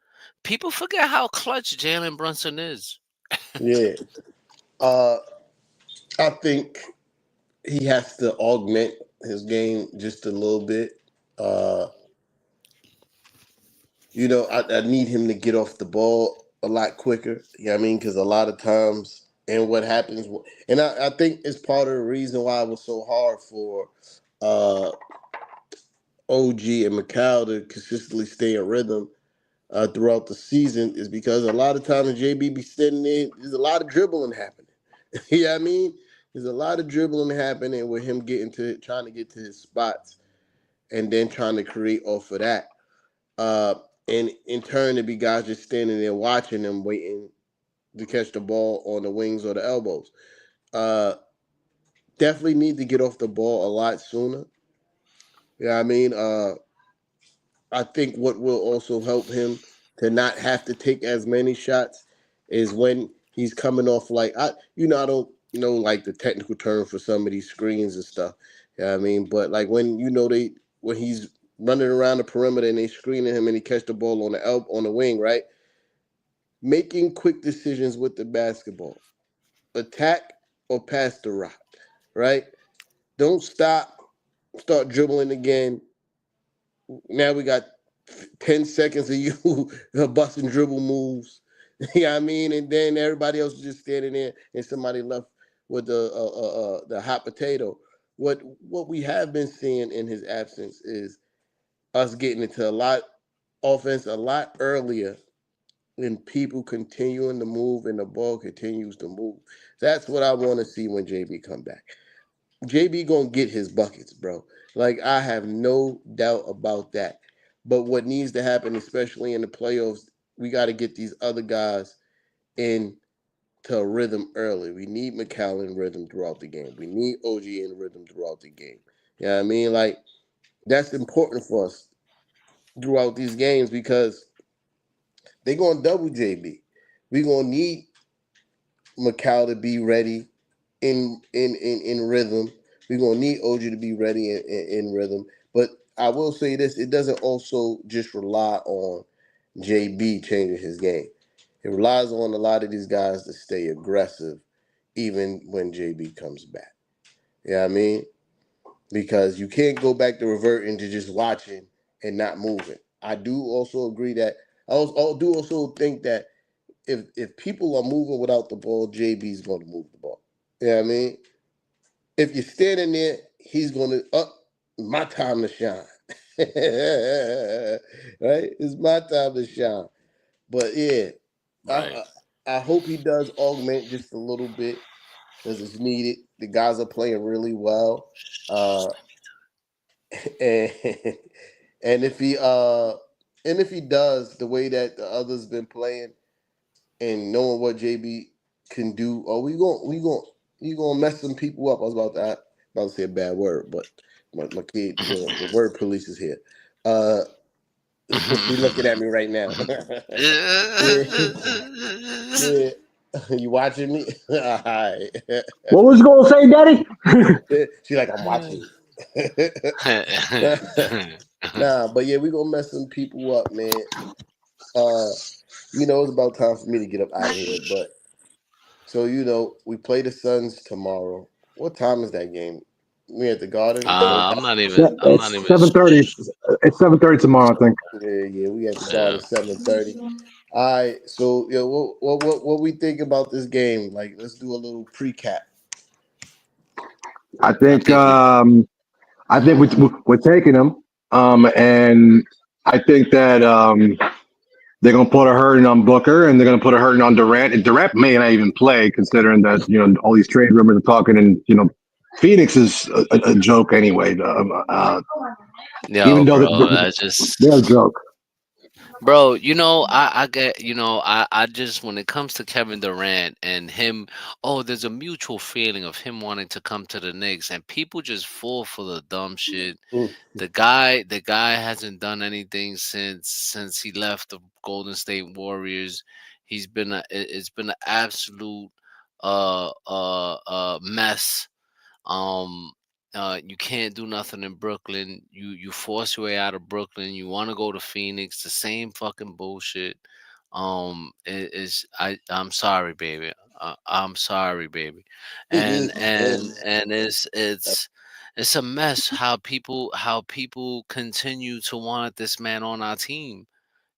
People forget how clutch Jalen Brunson is. yeah. Uh, I think he has to augment his game just a little bit. Uh, I need him to get off the ball a lot quicker. You know what I mean? Because a lot of times, and what happens, and I think it's part of the reason why it was so hard for uh, OG and Mikal to consistently stay in rhythm throughout the season is because a lot of times JB be sitting there, there's a lot of dribbling happening. You know what I mean? There's a lot of dribbling happening with him trying to get to his spots and then trying to create off of that. Uh, and in turn, to be guys just standing there watching them, waiting to catch the ball on the wings or the elbows. Uh, Definitely need to get off the ball a lot sooner. Yeah, I mean, I think what will also help him to not have to take as many shots is when he's coming off I don't know like the technical term for some of these screens and stuff. Yeah, I mean, but like when when he's running around the perimeter and they screening him and he catch the ball on on the wing, right? Making quick decisions with the basketball, attack or pass the rock, right? Don't stop. Start dribbling again. Now we got 10 seconds of you busting dribble moves. You know what I mean? And then everybody else is just standing there and somebody left with the hot potato. What we have been seeing in his absence is us getting into a lot offense a lot earlier and people continuing to move and the ball continues to move. That's what I want to see when JB come back. JB gonna get his buckets, bro. Like I have no doubt about that. But what needs to happen, especially in the playoffs, we got to get these other guys into a rhythm early. We need Mikal in rhythm throughout the game. We need OG in rhythm throughout the game. You know what I mean? Like that's important for us throughout these games because they're gonna double JB. We're gonna need Mikal to be ready in rhythm. We're gonna need OG to be ready in rhythm. But I will say this: it doesn't also just rely on JB changing his game. It relies on a lot of these guys to stay aggressive, even when JB comes back. You know what I mean? Because you can't go back to reverting to just watching and not moving. I do also agree that I do also think that if people are moving without the ball, JB's going to move the ball. You know what I mean? If you're standing there, he's going to up my time to shine. Right? It's my time to shine. But yeah, Right. I, I hope he does augment just a little bit because it's needed. The guys are playing really well. Uh, and and if he does the way that the others been playing and knowing what JB can do, oh we gonna mess some people up. I was about to say a bad word, but my kid, the word police is here. Uh, he looking at me right now. Yeah, yeah. You watching me? All right. What was you gonna say, Daddy? She like I'm watching you. Nah, but yeah, we gonna mess some people up, man. Uh, it's about time for me to get up out of here. But so we play the Suns tomorrow. What time is that game? We at the Garden. So I'm not even. I'm not It's even. 7:30. It's 7:30 tomorrow, I think. yeah, we at the Yeah. Garden 7:30. All right. So what we think about this game? Like, let's do a little pre-cap. I I think think we. we're taking them, and I think that they're gonna put a hurting on Booker, and they're gonna put a hurting on Durant. And Durant may not even play, considering that all these trade rumors are talking, and Phoenix is a joke anyway. Yo, Even though bro, I just. they're a joke. Bro, I get, I just, when it comes to Kevin Durant and him, oh, there's a mutual feeling of him wanting to come to the Knicks, and people just fall for the dumb shit. Mm. The guy hasn't done anything since he left the Golden State Warriors. It's been an absolute mess. um, you can't do nothing in Brooklyn. You force your way out of Brooklyn. You want to go to Phoenix. The same fucking bullshit. I'm sorry, baby. I'm sorry, baby. And it's a mess how people continue to want this man on our team.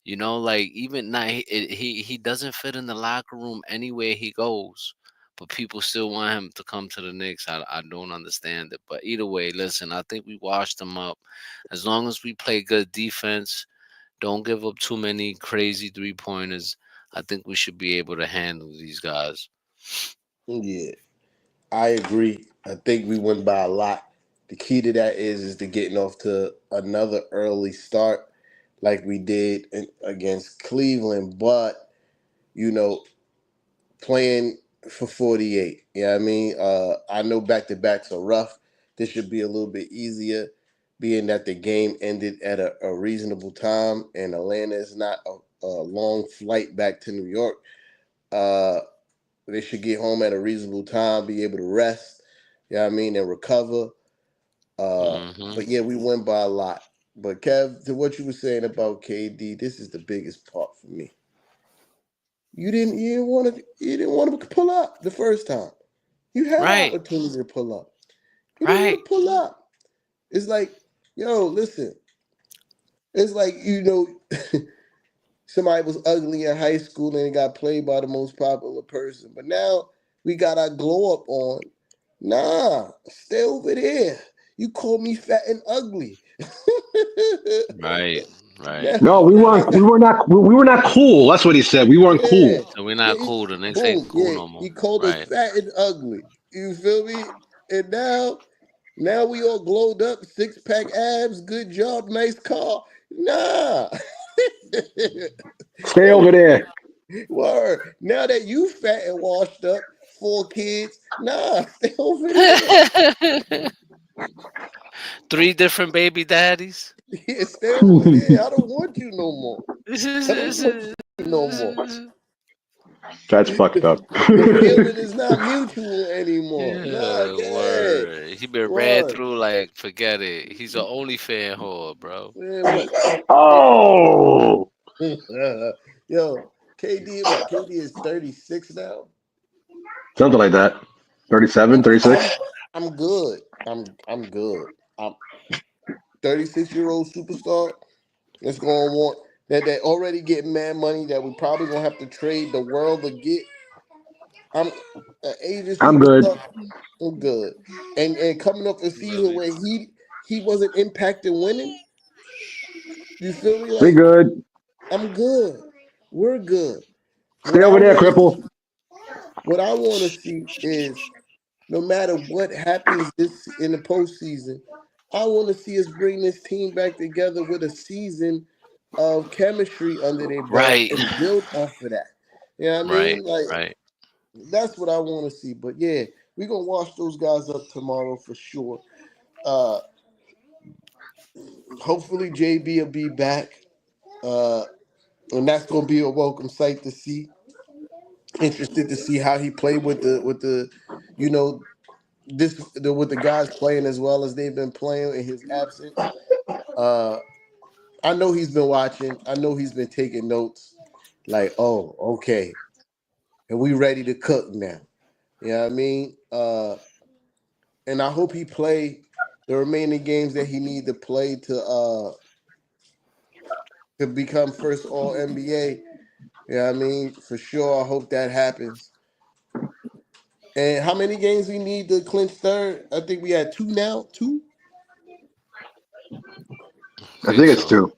Like even now, he doesn't fit in the locker room anywhere he goes, but people still want him to come to the Knicks. I don't understand it, but either way, listen, I think we washed them up. As long as we play good defense, don't give up too many crazy 3 pointers. I think we should be able to handle these guys. Yeah, I agree. I think we went by a lot. The key to that is to getting off to another early start like we did against Cleveland, but you know, playing for 48. Yeah, I mean, I know back to backs are rough. This should be a little bit easier, being that the game ended at a reasonable time and Atlanta is not a long flight back to New York. Uh, they should get home at a reasonable time, be able to rest, yeah, I mean, and recover. Uh, Hmm. but yeah, we went by a lot. But Kev, to what you were saying about KD, this is the biggest part for me. You didn't want to pull up the first time. You had Right. opportunity to pull up. He didn't want to pull up. It's like, yo, listen. It's like, somebody was ugly in high school and got played by the most popular person. But now we got our glow up on. Nah, stay over there. You call me fat and ugly. Right. No, we were not cool. That's what he said. We weren't cool. So we're not cool. The Knicks ain't cool no more. He called us fat and ugly. You feel me? And now we all glowed up, 6-pack abs, good job, nice car. Nah. Stay over there. Word. Now that you fat and washed up, 4 kids, nah, stay over there. 3 different baby daddies. Yeah, stay over there. I don't want you no more. No more. That's fucked up. The feeling is not mutual anymore. Word. He been ran through like, forget it. He's an OnlyFans whore, bro. Oh. Yo, KD is 36 now. Something like that. 37, 36. I'm good. I'm good. I'm 36-year-old superstar that's gonna want that already getting mad money that we probably gonna have to trade the world to get. I'm good. I'm good. And coming up a season where he wasn't impacting winning. You feel me? Like, we good. I'm good. We're good. Stay over there, cripple. What I want to see is no matter what happens this in the postseason, I want to see us bring this team back together with a season of chemistry under their belt and build off of that. You know what I mean? That's what I want to see. But yeah, we're gonna wash those guys up tomorrow for sure. Hopefully JB will be back. And that's gonna be a welcome sight to see. Interested to see how he played with the with the guys playing as well as they've been playing in his absence. I know he's been watching. I know he's been taking notes. Like, oh, okay, and we ready to cook now. You know what I mean? And I hope he play the remaining games that he need to play to become first All NBA. You know what I mean? For sure, I hope that happens. And how many games we need to clinch third? I think we had 2 now. 2? I think it's 2.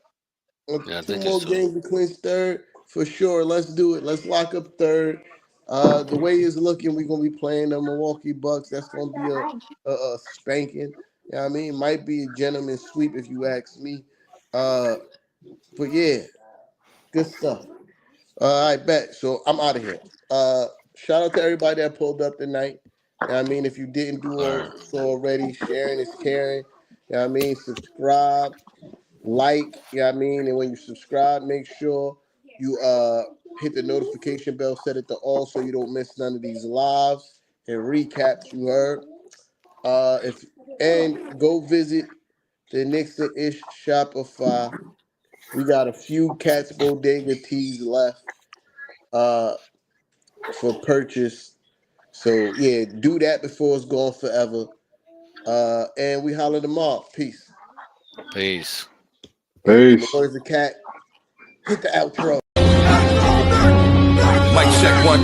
Yeah, 2 more games to clinch third. For sure. Let's do it. Let's lock up third. The way it's looking, we're going to be playing the Milwaukee Bucks. That's going to be a spanking. You know what I mean? Might be a gentleman's sweep if you ask me. But yeah, good stuff. I bet. So I'm out of here. Shout out to everybody that pulled up tonight. You know what I mean? If you didn't do so already, sharing is caring. You know what I mean? Subscribe, like, you know what I mean? And when you subscribe, make sure you hit the notification bell, set it to all so you don't miss none of these lives and recaps you heard. And go visit the Knicks N Ish Shopify. We got a few Cats Bodega tees left for purchase. So yeah, do that before it's gone forever. And we holler them off. Peace. Peace. Peace. Where's the cat? Hit the outro. Mic check 1, 2.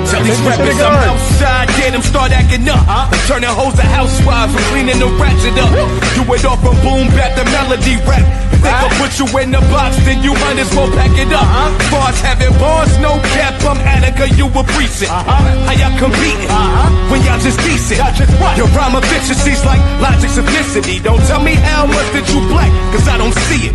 Tell these rappers I'm outside, get them start acting up. Turning hoes to housewives and cleaning the ratchet up. Do it off from boom back to melody rap. If they gon' put you in the box, then you might as well pack it up. Bars having bars, no cap, I'm Attica, you a precinct. How y'all competing when y'all just decent? Your rhyme efficiency's like logic simplicity. Don't tell me how much that you black, cause I don't see it.